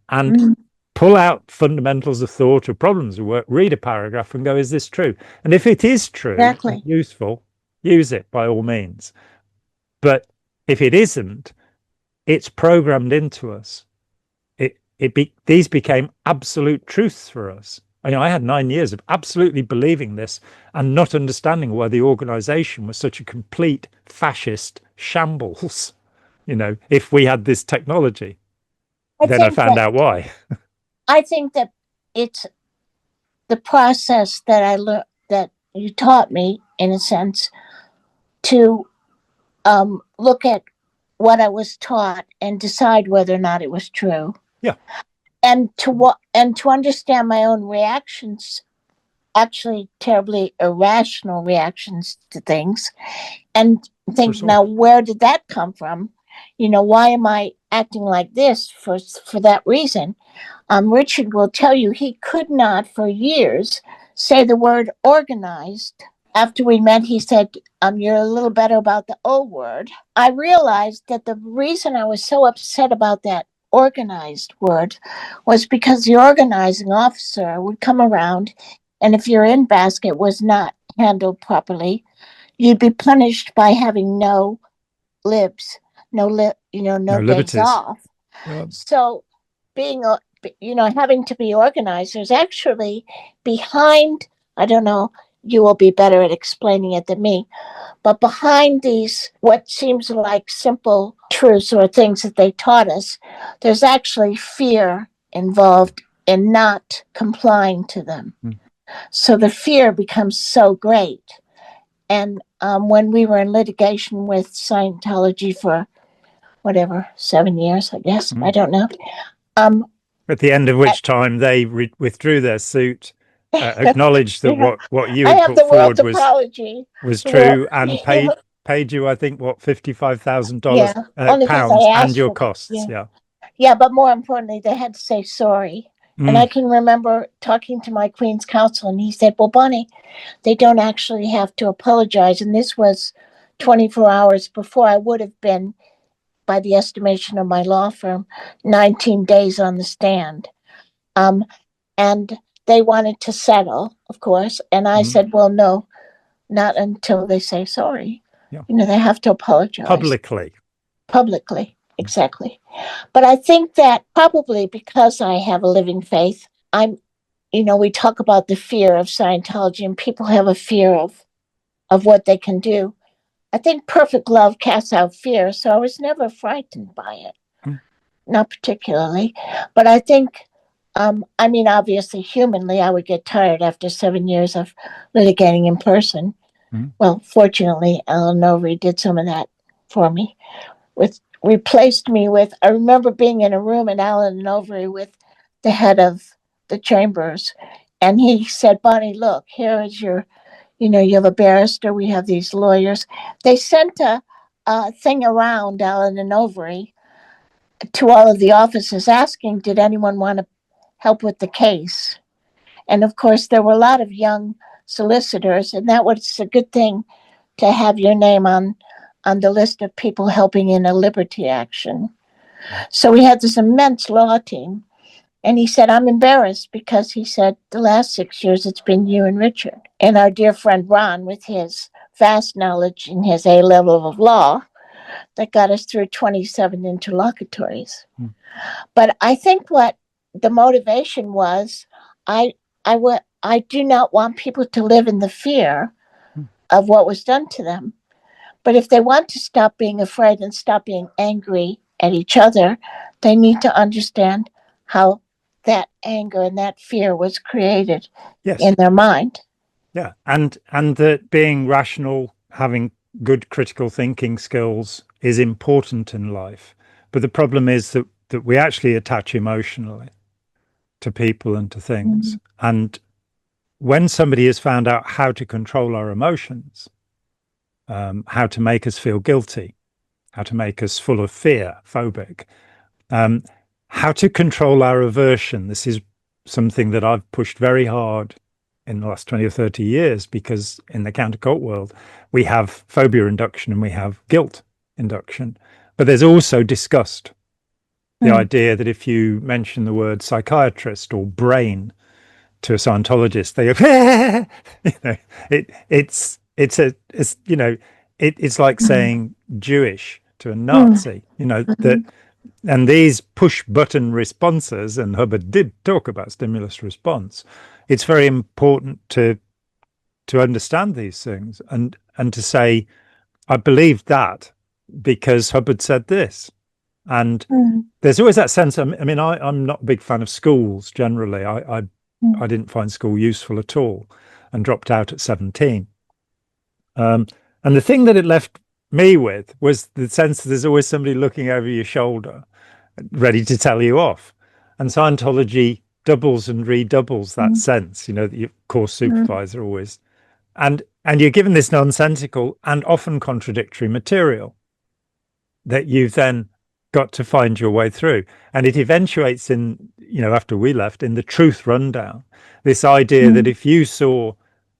and pull out fundamentals of thought or problems of work, read a paragraph and go, is this true? And if it is true, and useful, use it by all means. But if it isn't, it's programmed into us. These became absolute truths for us. I had 9 years of absolutely believing this and not understanding why the organization was such a complete fascist shambles. If we had this technology, then I found out why. I think that it's the process that I learned, that you taught me, in a sense, to look at what I was taught and decide whether or not it was true. Yeah. And to understand my own reactions, actually terribly irrational reactions to things, and think, now, where did that come from? Why am I acting like this for that reason? Richard will tell you he could not for years say the word organized. After we met, he said, you're a little better about the O word. I realized that the reason I was so upset about that organized word was because the organizing officer would come around and if your in basket was not handled properly, you'd be punished by having no libs, no days liberties. off. Yeah. So being having to be organized, there's actually behind, I don't know, you will be better at explaining it than me, but behind these what seems like simple truths or things that they taught us, there's actually fear involved in not complying to them. So the fear becomes so great. And when we were in litigation with Scientology for whatever, 7 years, I guess, I don't know. At the end of which time they withdrew their suit, acknowledged that what you had put forward was true, and paid you, I think, what, $55,000 pounds and your costs. Yeah, but more importantly, they had to say sorry. And I can remember talking to my Queen's counsel, and he said, well, Bonnie, they don't actually have to apologize. And this was 24 hours before I would have been, by the estimation of my law firm, 19 days on the stand. And they wanted to settle, of course. And I said, well, no, not until they say sorry. Yeah. They have to apologize. Publicly, exactly. But I think that probably because I have a living faith, we talk about the fear of Scientology, and people have a fear of what they can do. I think perfect love casts out fear, so I was never frightened by it. Not particularly. But I think, obviously, humanly, I would get tired after 7 years of litigating in person. Well, fortunately, Alan Overy did some of that for me. Replaced me with, I remember being in a room in Alan Overy with the head of the chambers, and he said, Bonnie, look, here is your, you have a barrister, we have these lawyers. They sent a thing around Alan Overy to all of the offices asking, did anyone want to help with the case? And of course, there were a lot of young solicitors, and that was a good thing to have your name on the list of people helping in a liberty action. So we had this immense law team. And he said, I'm embarrassed because he said, the last 6 years, it's been you and Richard. And our dear friend Ron, with his vast knowledge and his A level of law, that got us through 27 interlocutories. But I think what the motivation was, I do not want people to live in the fear of what was done to them. But if they want to stop being afraid and stop being angry at each other, they need to understand how that anger and that fear was created in their mind. Yeah, and that being rational, having good critical thinking skills is important in life. But the problem is that we actually attach emotionally to people and to things. And when somebody has found out how to control our emotions, how to make us feel guilty, how to make us full of fear, phobic, how to control our aversion. This is something that I've pushed very hard in the last 20 or 30 years, because in the counter-cult world, we have phobia induction and we have guilt induction. But there's also disgust. The idea that if you mention the word psychiatrist or brain to a Scientologist, they go, it's like saying Jewish to a Nazi, and these push button responses, and Hubbard did talk about stimulus response. It's very important to understand these things and to say, I believe that because Hubbard said this. And there's always that sense. I'm not a big fan of schools generally. I didn't find school useful at all and dropped out at 17. And the thing that it left me with was the sense that there's always somebody looking over your shoulder, ready to tell you off. And Scientology doubles and redoubles that sense, that your course supervisor always. And you're given this nonsensical and often contradictory material that you've then got to find your way through. And it eventuates in, after we left, in the truth rundown. This idea that if you saw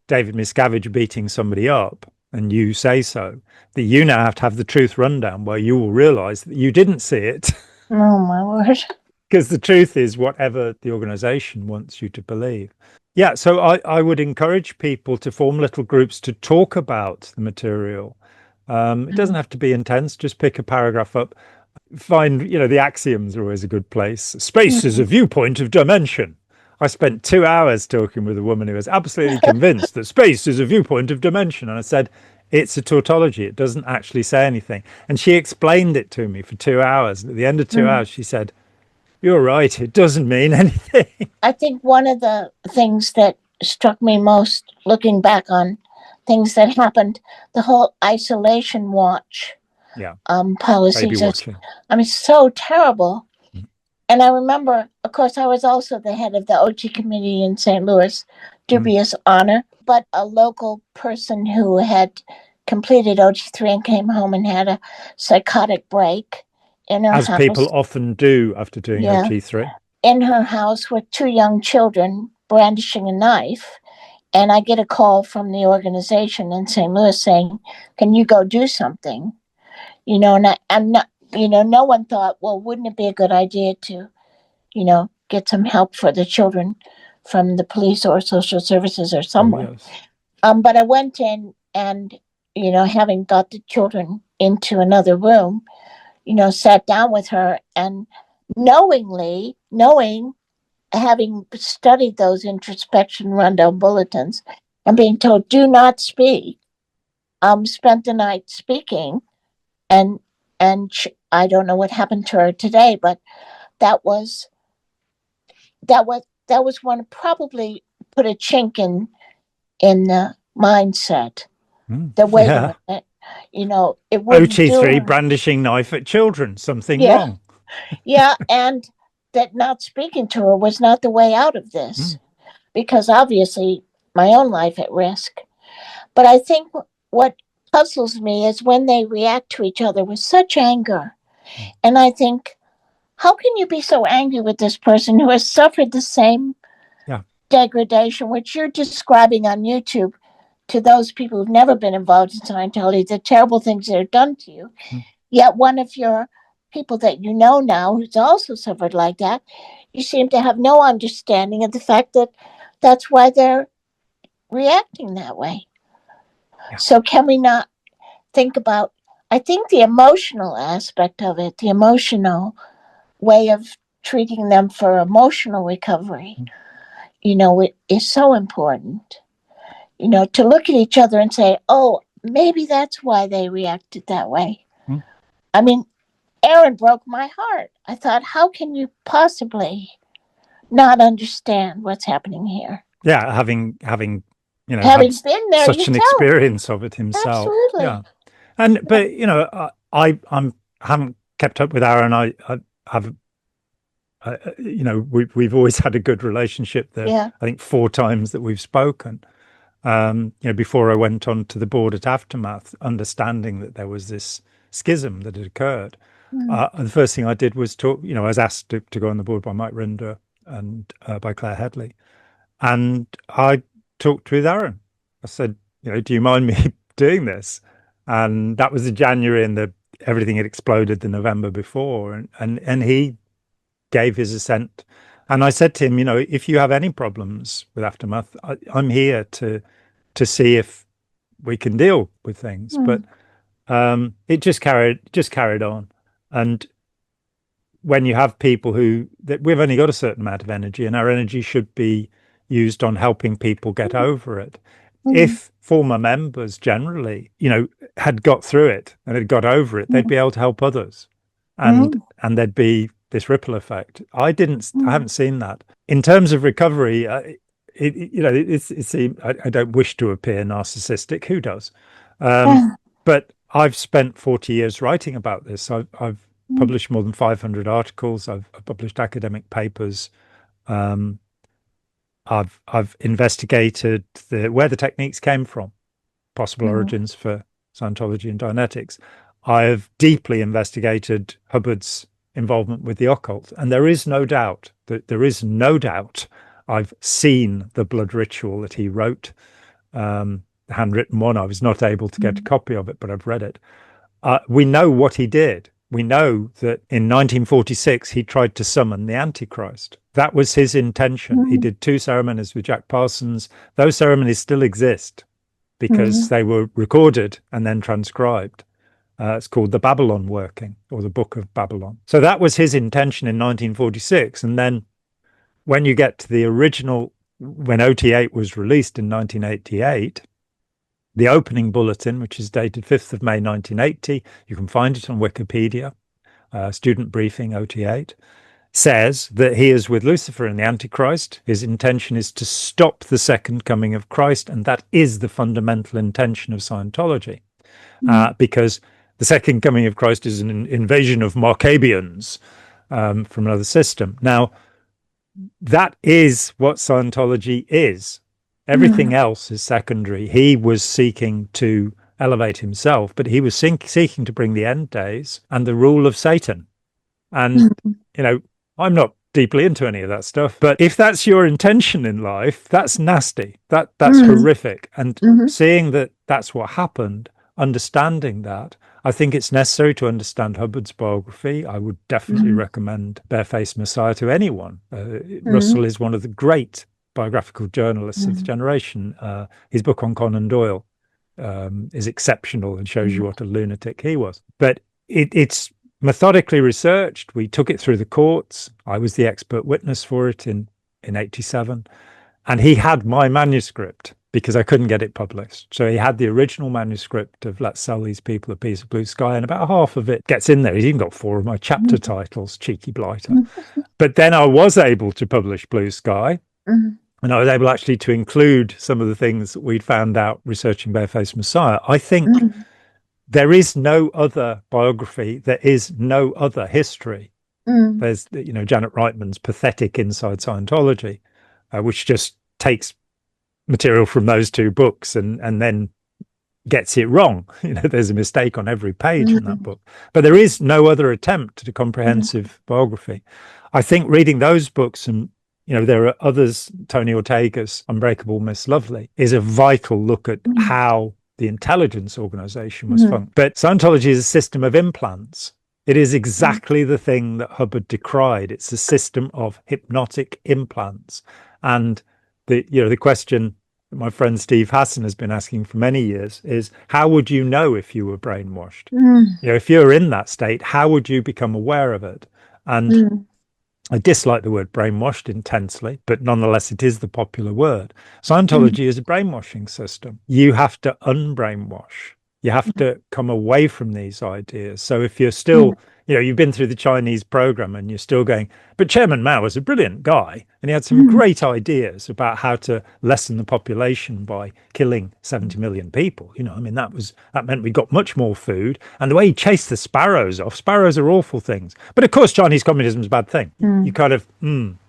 David Miscavige beating somebody up and you say so, that you now have to have the truth rundown where you will realize that you didn't see it. Oh, my word. Because the truth is whatever the organization wants you to believe. Yeah, so I would encourage people to form little groups to talk about the material. It doesn't have to be intense, just pick a paragraph up. Find, the axioms are always a good place. Space is a viewpoint of dimension. I spent 2 hours talking with a woman who was absolutely convinced that space is a viewpoint of dimension. And I said, it's a tautology. It doesn't actually say anything. And she explained it to me for 2 hours. And at the end of 2 hours, she said, you're right. It doesn't mean anything. I think one of the things that struck me most looking back on things that happened, the whole isolation watch policies. So terrible. And I remember, of course, I was also the head of the OT committee in St. Louis, dubious honor, but a local person who had completed OT3 and came home and had a psychotic break in her house. As people often do after doing OT3. In her house with 2 young children brandishing a knife. And I get a call from the organization in St. Louis saying, can you go do something? And I'm not, no one thought, well, wouldn't it be a good idea to, get some help for the children from the police or social services or someone. Yes. But I went in and, having got the children into another room, sat down with her and having studied those introspection rundown bulletins and being told, do not speak, spent the night speaking. And I don't know what happened to her today, but that was one, probably put a chink in the mindset. The wait a minute, it wouldn't OT3 brandishing knife at children, something wrong. And that not speaking to her was not the way out of this, because obviously my own life at risk. But I think what puzzles me is when they react to each other with such anger. And I think, how can you be so angry with this person who has suffered the same degradation, which you're describing on YouTube to those people who've never been involved in Scientology, the terrible things that are done to you. Yet one of your people that you know now who's also suffered like that, you seem to have no understanding of the fact that that's why they're reacting that way. So can we not think about, I think the emotional aspect of it, the emotional way of treating them for emotional recovery, it is so important, to look at each other and say, oh, maybe that's why they reacted that way. I mean, Aaron broke my heart. I thought, how can you possibly not understand what's happening here? Yeah, having been there, such an experience of it himself. Absolutely. Yeah, but I haven't kept up with Aaron. I have, we've always had a good relationship there. Yeah. I think 4 times that we've spoken. Before I went on to the board at Aftermath, understanding that there was this schism that had occurred. The first thing I did was talk, I was asked to go on the board by Mike Rinder and by Claire Headley. And I talked with Aaron. I said, do you mind me doing this? And that was the January, and everything had exploded the November before. And he gave his assent. And I said to him, if you have any problems with Aftermath, I'm here to see if we can deal with things. But it just carried on. And when you have people that we've only got a certain amount of energy, and our energy should be used on helping people get over it. If former members generally, had got through it and had got over it, they'd be able to help others, and there'd be this ripple effect. I haven't seen that in terms of recovery. I don't wish to appear narcissistic. Who does? But I've spent 40 years writing about this. I've published more than 500 articles. I've published academic papers. I've investigated where the techniques came from, possible origins for Scientology and Dianetics. I've deeply investigated Hubbard's involvement with the occult, and there is no doubt I've seen the blood ritual that he wrote, the handwritten one. I was not able to get a copy of it, but I've read it. We know what he did. We know that in 1946 he tried to summon the Antichrist, That was his intention. He did 2 ceremonies with Jack Parsons. Those ceremonies still exist because they were recorded and then transcribed. It's called the Babylon Working, or the Book of Babylon. So that was his intention in 1946. And then when you get to the original, when OT8 was released in 1988, the opening bulletin, which is dated 5th of May 1980, you can find it on Wikipedia, student briefing OT8, says that he is with Lucifer and the Antichrist. His intention is to stop the second coming of Christ, and that is the fundamental intention of Scientology, because the second coming of Christ is an invasion of Markabians from another system. Now, that is what Scientology is. Everything else is secondary. He was seeking to elevate himself, but he was seeking to bring the end days and the rule of Satan. And, you know, I'm not deeply into any of that stuff, but if that's your intention in life, that's nasty. That's horrific. And seeing that that's what happened, understanding that, I think it's necessary to understand Hubbard's biography. I would definitely recommend Barefaced Messiah to anyone. Russell is one of the great biographical journalists of the generation. His book on Conan Doyle is exceptional and shows you what a lunatic he was. But it's methodically researched. We took it through the courts. I was the expert witness for it in 87. And he had my manuscript because I couldn't get it published. So he had the original manuscript of Let's Sell These People a Piece of Blue Sky, and about half of it gets in there. He's even got 4 of my chapter titles, cheeky blighter. But then I was able to publish Blue Sky, and I was able actually to include some of the things that we'd found out researching Barefaced Messiah. I think there is no other biography, there is no other history. There's, you know, Janet Reitman's pathetic Inside Scientology, which just takes material from those 2 books and then gets it wrong. You know, there's a mistake on every page in that book. But there is no other attempt at a comprehensive biography. I think reading those books, and you know, there are others, Tony Ortega's Unbreakable Miss Lovely, is a vital look at how the intelligence organization was functioning. But Scientology is a system of implants. It is exactly the thing that Hubbard decried. It's a system of hypnotic implants. And the question that my friend Steve Hassan has been asking for many years is, how would you know if you were brainwashed? You know, if you're in that state, how would you become aware of it? And I dislike the word brainwashed intensely, but nonetheless, it is the popular word. Scientology is a brainwashing system. You have to unbrainwash. You have to come away from these ideas. So if you're still, you know, you've been through the Chinese program and you're still going, but Chairman Mao was a brilliant guy and he had some great ideas about how to lessen the population by killing 70 million people. You know, I mean, that meant we got much more food. And the way he chased the sparrows off, sparrows are awful things. But of course, Chinese communism is a bad thing. You kind of,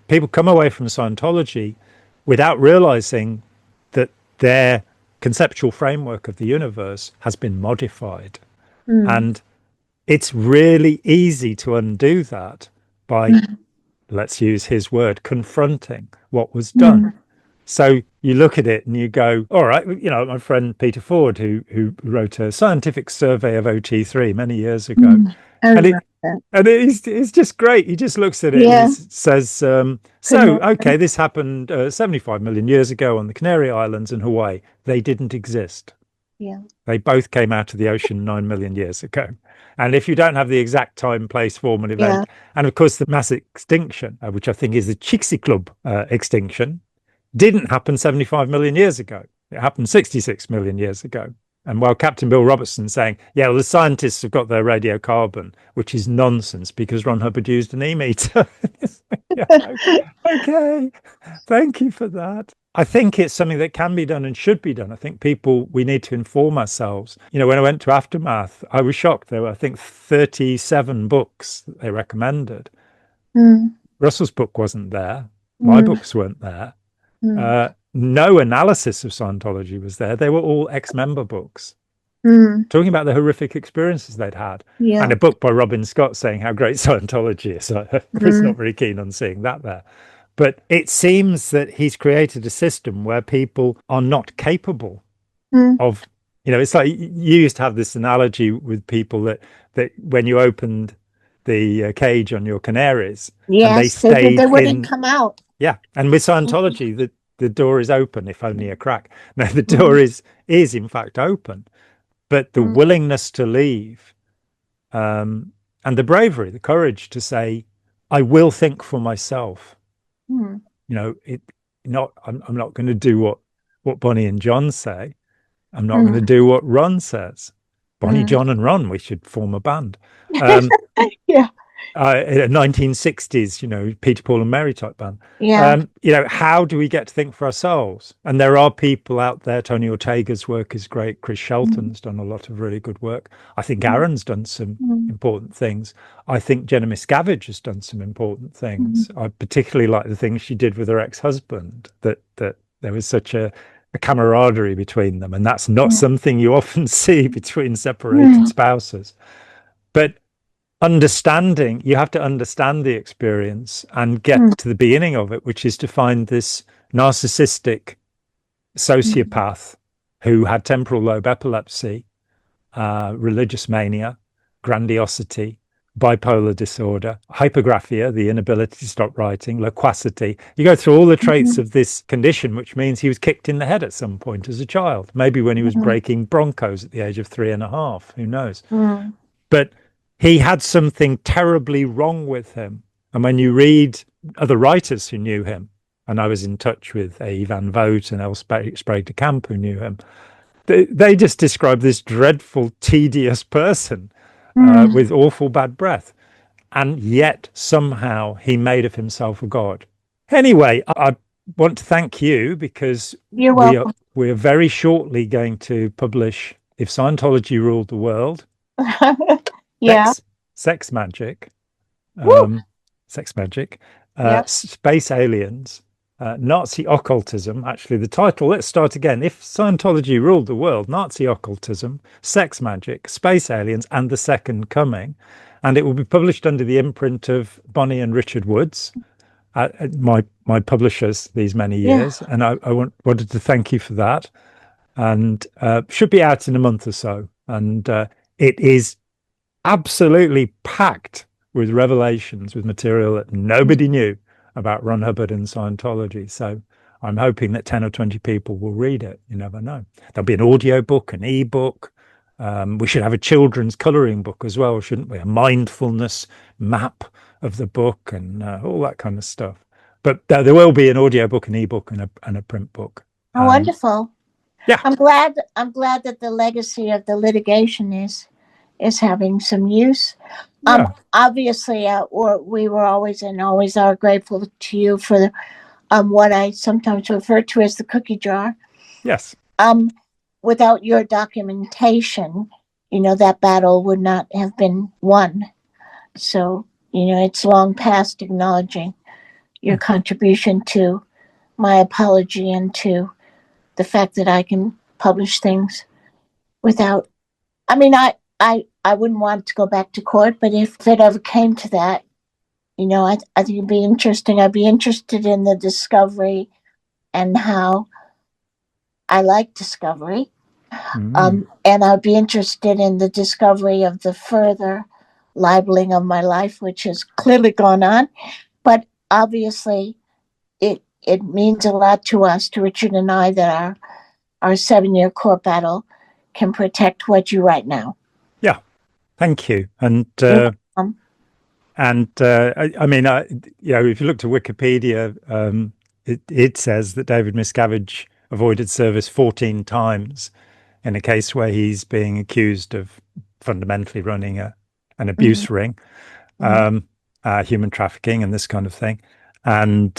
people come away from Scientology without realizing that their conceptual framework of the universe has been modified. And it's really easy to undo that by, let's use his word, confronting what was done. So you look at it and you go, all right, you know, my friend Peter Ford, who wrote a scientific survey of OT3 many years ago, and it's just great. He just looks at it and says, okay, this happened 75 million years ago on the Canary Islands and Hawaii. They didn't exist. They both came out of the ocean 9 million years ago. And if you don't have the exact time, place, form, and event, and of course the mass extinction, which I think is the Chicxulub extinction, didn't happen 75 million years ago. It happened 66 million years ago. And while Captain Bill Robertson saying, yeah, well, the scientists have got their radiocarbon, which is nonsense because Ron Hubbard used an e-meter. Okay, thank you for that. I think it's something that can be done and should be done. I think we need to inform ourselves. You know, when I went to Aftermath, I was shocked. There were, I think, 37 books that they recommended. Russell's book wasn't there. My books weren't there. No analysis of Scientology was there. They were all ex-member books talking about the horrific experiences they'd had. And a book by Robin Scott saying how great Scientology is. I was not very keen on seeing that there. But it seems that he's created a system where people are not capable of, you know, it's like you used to have this analogy with people that when you opened the cage on your canaries, and they Yes, they did. stayed They wouldn't in. come out. Yeah, and with Scientology, the door is open, if only a crack. No, the door is in fact open, but the willingness to leave, and the bravery, the courage to say, "I will think for myself." Mm. I'm not going to do what Bonnie and John say. I'm not going to do what Ron says. Bonnie, John, and Ron. We should form a band. Yeah. 1960s, Peter, Paul, and Mary type band. Yeah. How do we get to think for ourselves? And there are people out there. Tony Ortega's work is great. Chris Shelton's done a lot of really good work. I think Aaron's done some important things. I think Jenna Miscavige has done some important things. I particularly like the things she did with her ex-husband, that there was such a camaraderie between them. And that's not something you often see between separated spouses. But you have to understand the experience and get to the beginning of it, which is to find this narcissistic sociopath who had temporal lobe epilepsy, religious mania, grandiosity, bipolar disorder, hypergraphia, the inability to stop writing, loquacity. You go through all the traits of this condition, which means he was kicked in the head at some point as a child, maybe when he was breaking Broncos at the age of 3.5, who knows. But he had something terribly wrong with him. And when you read other writers who knew him, and I was in touch with A. Van Vogt and L. Sprague de Camp who knew him, they just describe this dreadful, tedious person with awful bad breath. And yet somehow he made of himself a god. Anyway, I want to thank you, because You're welcome. we are very shortly going to publish If Scientology Ruled the World. Yeah. Sex magic, space aliens, Nazi occultism. Actually, the title, let's start again. If Scientology Ruled the World, Nazi occultism, sex magic, space aliens, and the Second Coming. And it will be published under the imprint of Bonnie and Richard Woods, my publishers these many years. And I wanted to thank you for that. And should be out in a month or so. And it is absolutely packed with revelations, with material that nobody knew about Ron Hubbard and Scientology. So I'm hoping that 10 or 20 people will read it. You never know. There'll be an audio book, an ebook. We should have a children's colouring book as well, shouldn't we? A mindfulness map of the book and all that kind of stuff. But there will be an audio book, an ebook, and a print book. Oh, wonderful. Yeah. I'm glad that the legacy of the litigation is having some use. Obviously, we were always and always are grateful to you for what I sometimes refer to as the cookie jar. Yes. Without your documentation, that battle would not have been won. So, it's long past acknowledging your contribution to my apology and to the fact that I can publish things without, I wouldn't want to go back to court, but if it ever came to that, I think it'd be interesting. I'd be interested in the discovery and how I like discovery. And I'd be interested in the discovery of the further libeling of my life, which has clearly gone on. But obviously, it means a lot to us, to Richard and I, that our 7-year court battle can protect what you write now. Yeah, thank you. And if you look to Wikipedia, it says that David Miscavige avoided service 14 times in a case where he's being accused of fundamentally running an abuse ring, human trafficking and this kind of thing. And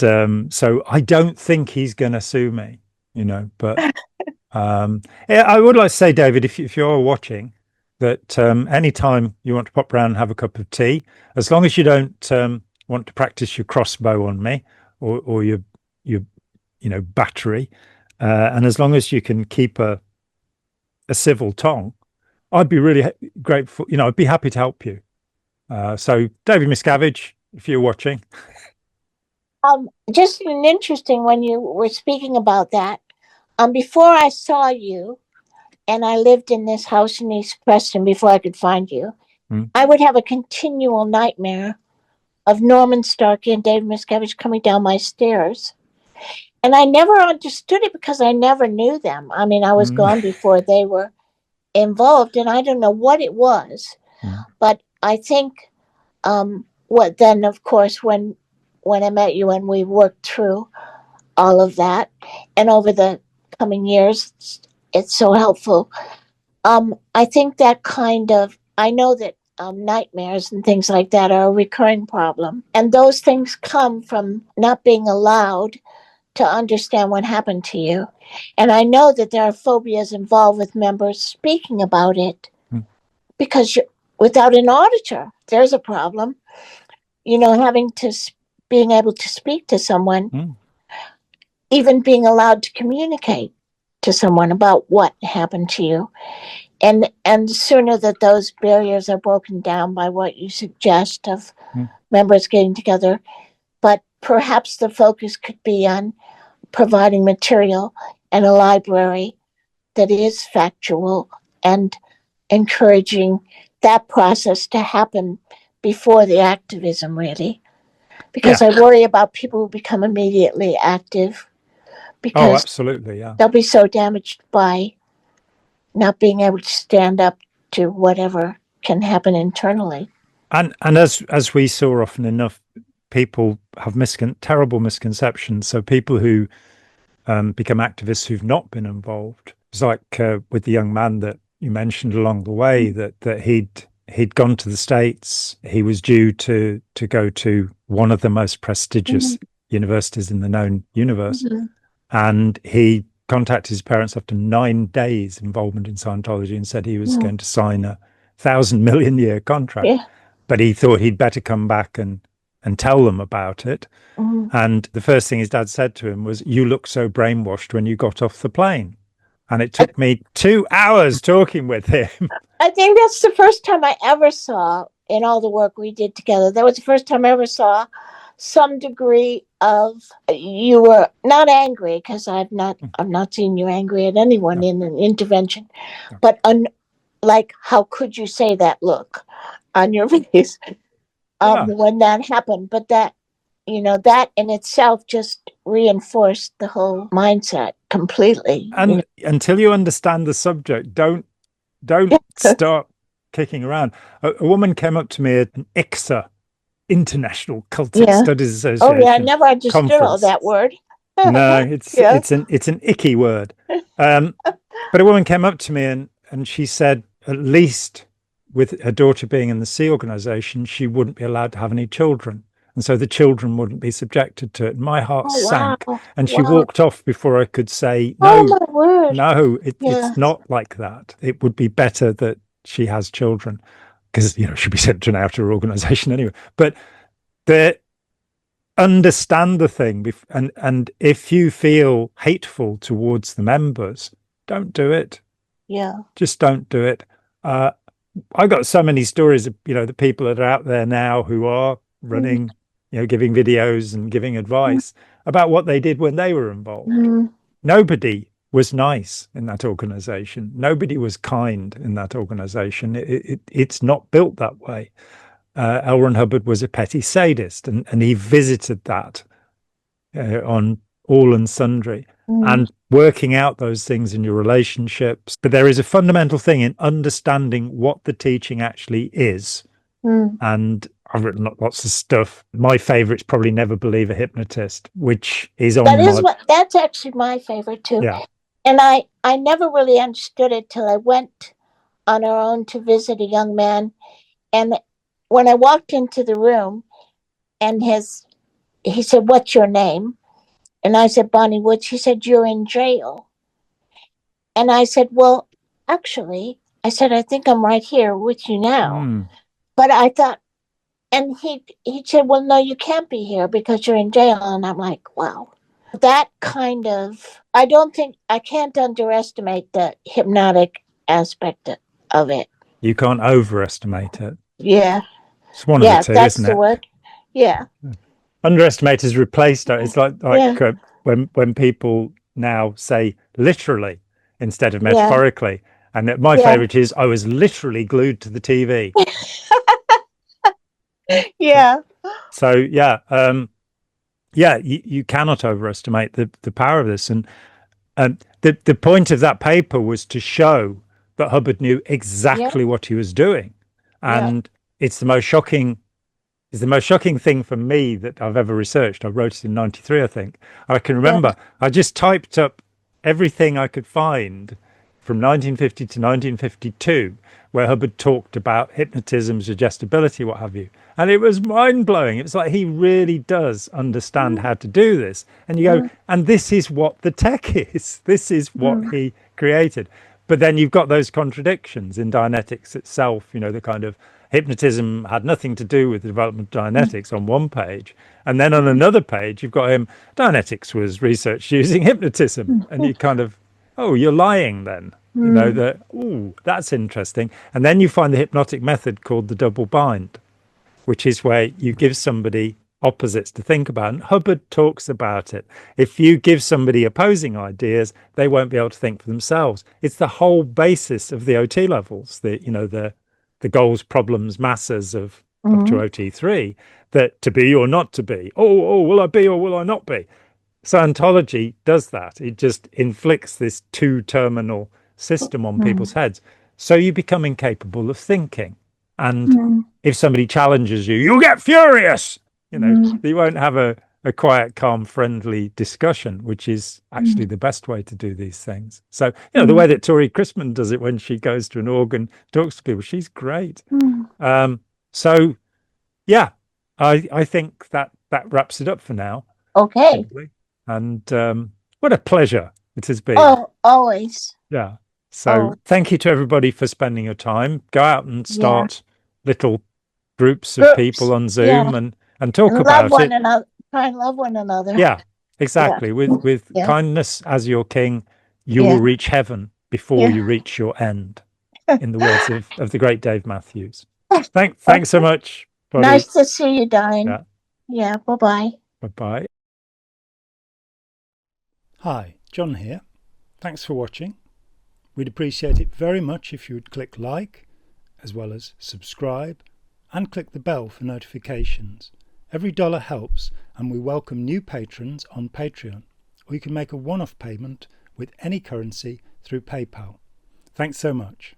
so I don't think he's going to sue me, but I would like to say, David, if you're watching, that anytime you want to pop around and have a cup of tea, as long as you don't want to practice your crossbow on me or your battery, and as long as you can keep a civil tongue, I'd be really grateful. I'd be happy to help you. So, David Miscavige, if you're watching. Just an interesting, when you were speaking about that, before I saw you, and I lived in this house in East Preston before I could find you, I would have a continual nightmare of Norman Starkey and David Miscavige coming down my stairs. And I never understood it because I never knew them. I mean, I was gone before they were involved, and I don't know what it was. But I think what then, of course, when I met you and we worked through all of that, and over the coming years, it's so helpful. I think that I know that nightmares and things like that are a recurring problem. And those things come from not being allowed to understand what happened to you. And I know that there are phobias involved with members speaking about it because without an auditor, there's a problem. Being able to speak to someone, even being allowed to communicate to someone about what happened to you. And the sooner that those barriers are broken down by what you suggest of members getting together, but perhaps the focus could be on providing material and a library that is factual and encouraging that process to happen before the activism, really. Because I worry about people who become immediately active because absolutely, they'll be so damaged by not being able to stand up to whatever can happen internally. And as we saw often enough, people have terrible misconceptions. So people who become activists who've not been involved, it's like with the young man that you mentioned along the way, that he'd gone to the States. He was due to go to one of the most prestigious universities in the known universe, and he contacted his parents after 9 days involvement in Scientology and said he was going to sign a 1,000 million year contract. But he thought he'd better come back and tell them about it. And the first thing his dad said to him was, "You look so brainwashed when you got off the plane." And it took me 2 hours talking with him. I think that's the first time I ever saw, in all the work we did together, that was the first time I ever saw some degree of, you were not angry, because I've not seen you angry at anyone in an intervention, but like, how could you say that look on your face when that happened? But that, that in itself just reinforced the whole mindset completely. And until you understand the subject, don't start kicking around. A woman came up to me at an ICSA, International Cultic Studies Association. I never understood all that word. No, it's an icky word. But a woman came up to me and she said, at least with her daughter being in the Sea organization, she wouldn't be allowed to have any children. And so the children wouldn't be subjected to it. My heart sank. And she walked off before I could say, no, it's not like that. It would be better that she has children, because, she'd be sent to an outer organization anyway. But understand the thing. And if you feel hateful towards the members, don't do it. Just don't do it. I got so many stories of, the people that are out there now who are running, giving videos and giving advice about what they did when they were involved. Nobody was nice in that organization. Nobody was kind in that organization. It's not built that way. L. Ron Hubbard was a petty sadist, and he visited that on all and sundry. And working out those things in your relationships. But there is a fundamental thing in understanding what the teaching actually is. And I've written lots of stuff. My favorite's probably Never Believe a Hypnotist, which is on that's actually my favorite too. And I never really understood it till I went on our own to visit a young man. And when I walked into the room and he said, "What's your name?" And I said, "Bonnie Woods." He said, "You're in jail." And I said, "Well, actually," I said, "I think I'm right here with you now." But I thought, and he said, "Well, no, you can't be here because you're in jail." And I'm like, wow. That kind of, I can't underestimate the hypnotic aspect of it. You can't overestimate it. It's one of the two, that's isn't the it? word. Underestimate is replaced. It's like when people now say literally instead of metaphorically. And my Yeah. favorite is I was literally glued to the TV. Yeah. So you cannot overestimate the power of this. And the point of that paper was to show that Hubbard knew exactly what he was doing. And it's the most shocking thing for me that I've ever researched. I wrote it in 93, I think. I can remember I just typed up everything I could find from 1950 to 1952, where Hubbard talked about hypnotism, suggestibility, what have you. And it was mind-blowing. It's like he really does understand how to do this. And you go, and this is what the tech is. This is what he created. But then you've got those contradictions in Dianetics itself, the kind of hypnotism had nothing to do with the development of Dianetics on one page. And then on another page, you've got him, Dianetics was researched using hypnotism. And you kind of, oh, you're lying then. That's interesting. And then you find the hypnotic method called the double bind, which is where you give somebody opposites to think about. And Hubbard talks about it. If you give somebody opposing ideas, they won't be able to think for themselves. It's the whole basis of the OT levels, the goals, problems, masses of up to OT3, that to be or not to be. Oh, will I be or will I not be? Scientology does that. It just inflicts this two-terminal system on people's heads. So you become incapable of thinking. And if somebody challenges you, you'll get furious. You won't have a quiet, calm, friendly discussion, which is actually the best way to do these things. So, the way that Tori Christman does it when she goes to an organ, talks to people, she's great. So, yeah, I think that wraps it up for now. Okay. Probably. And what a pleasure it has been. Oh, always. Yeah. So thank you to everybody for spending your time. Go out and start little groups of people on Zoom and talk about it. Try and love one another. Yeah, exactly. With kindness as your king, you will reach heaven before you reach your end, in the words of the great Dave Matthews. Thanks so much, buddy. Nice to see you, Diane. Yeah, bye-bye. Bye-bye. Hi, John here. Thanks for watching. We'd appreciate it very much if you would click like, as well as subscribe, and click the bell for notifications. Every dollar helps, and we welcome new patrons on Patreon, or you can make a one-off payment with any currency through PayPal. Thanks so much.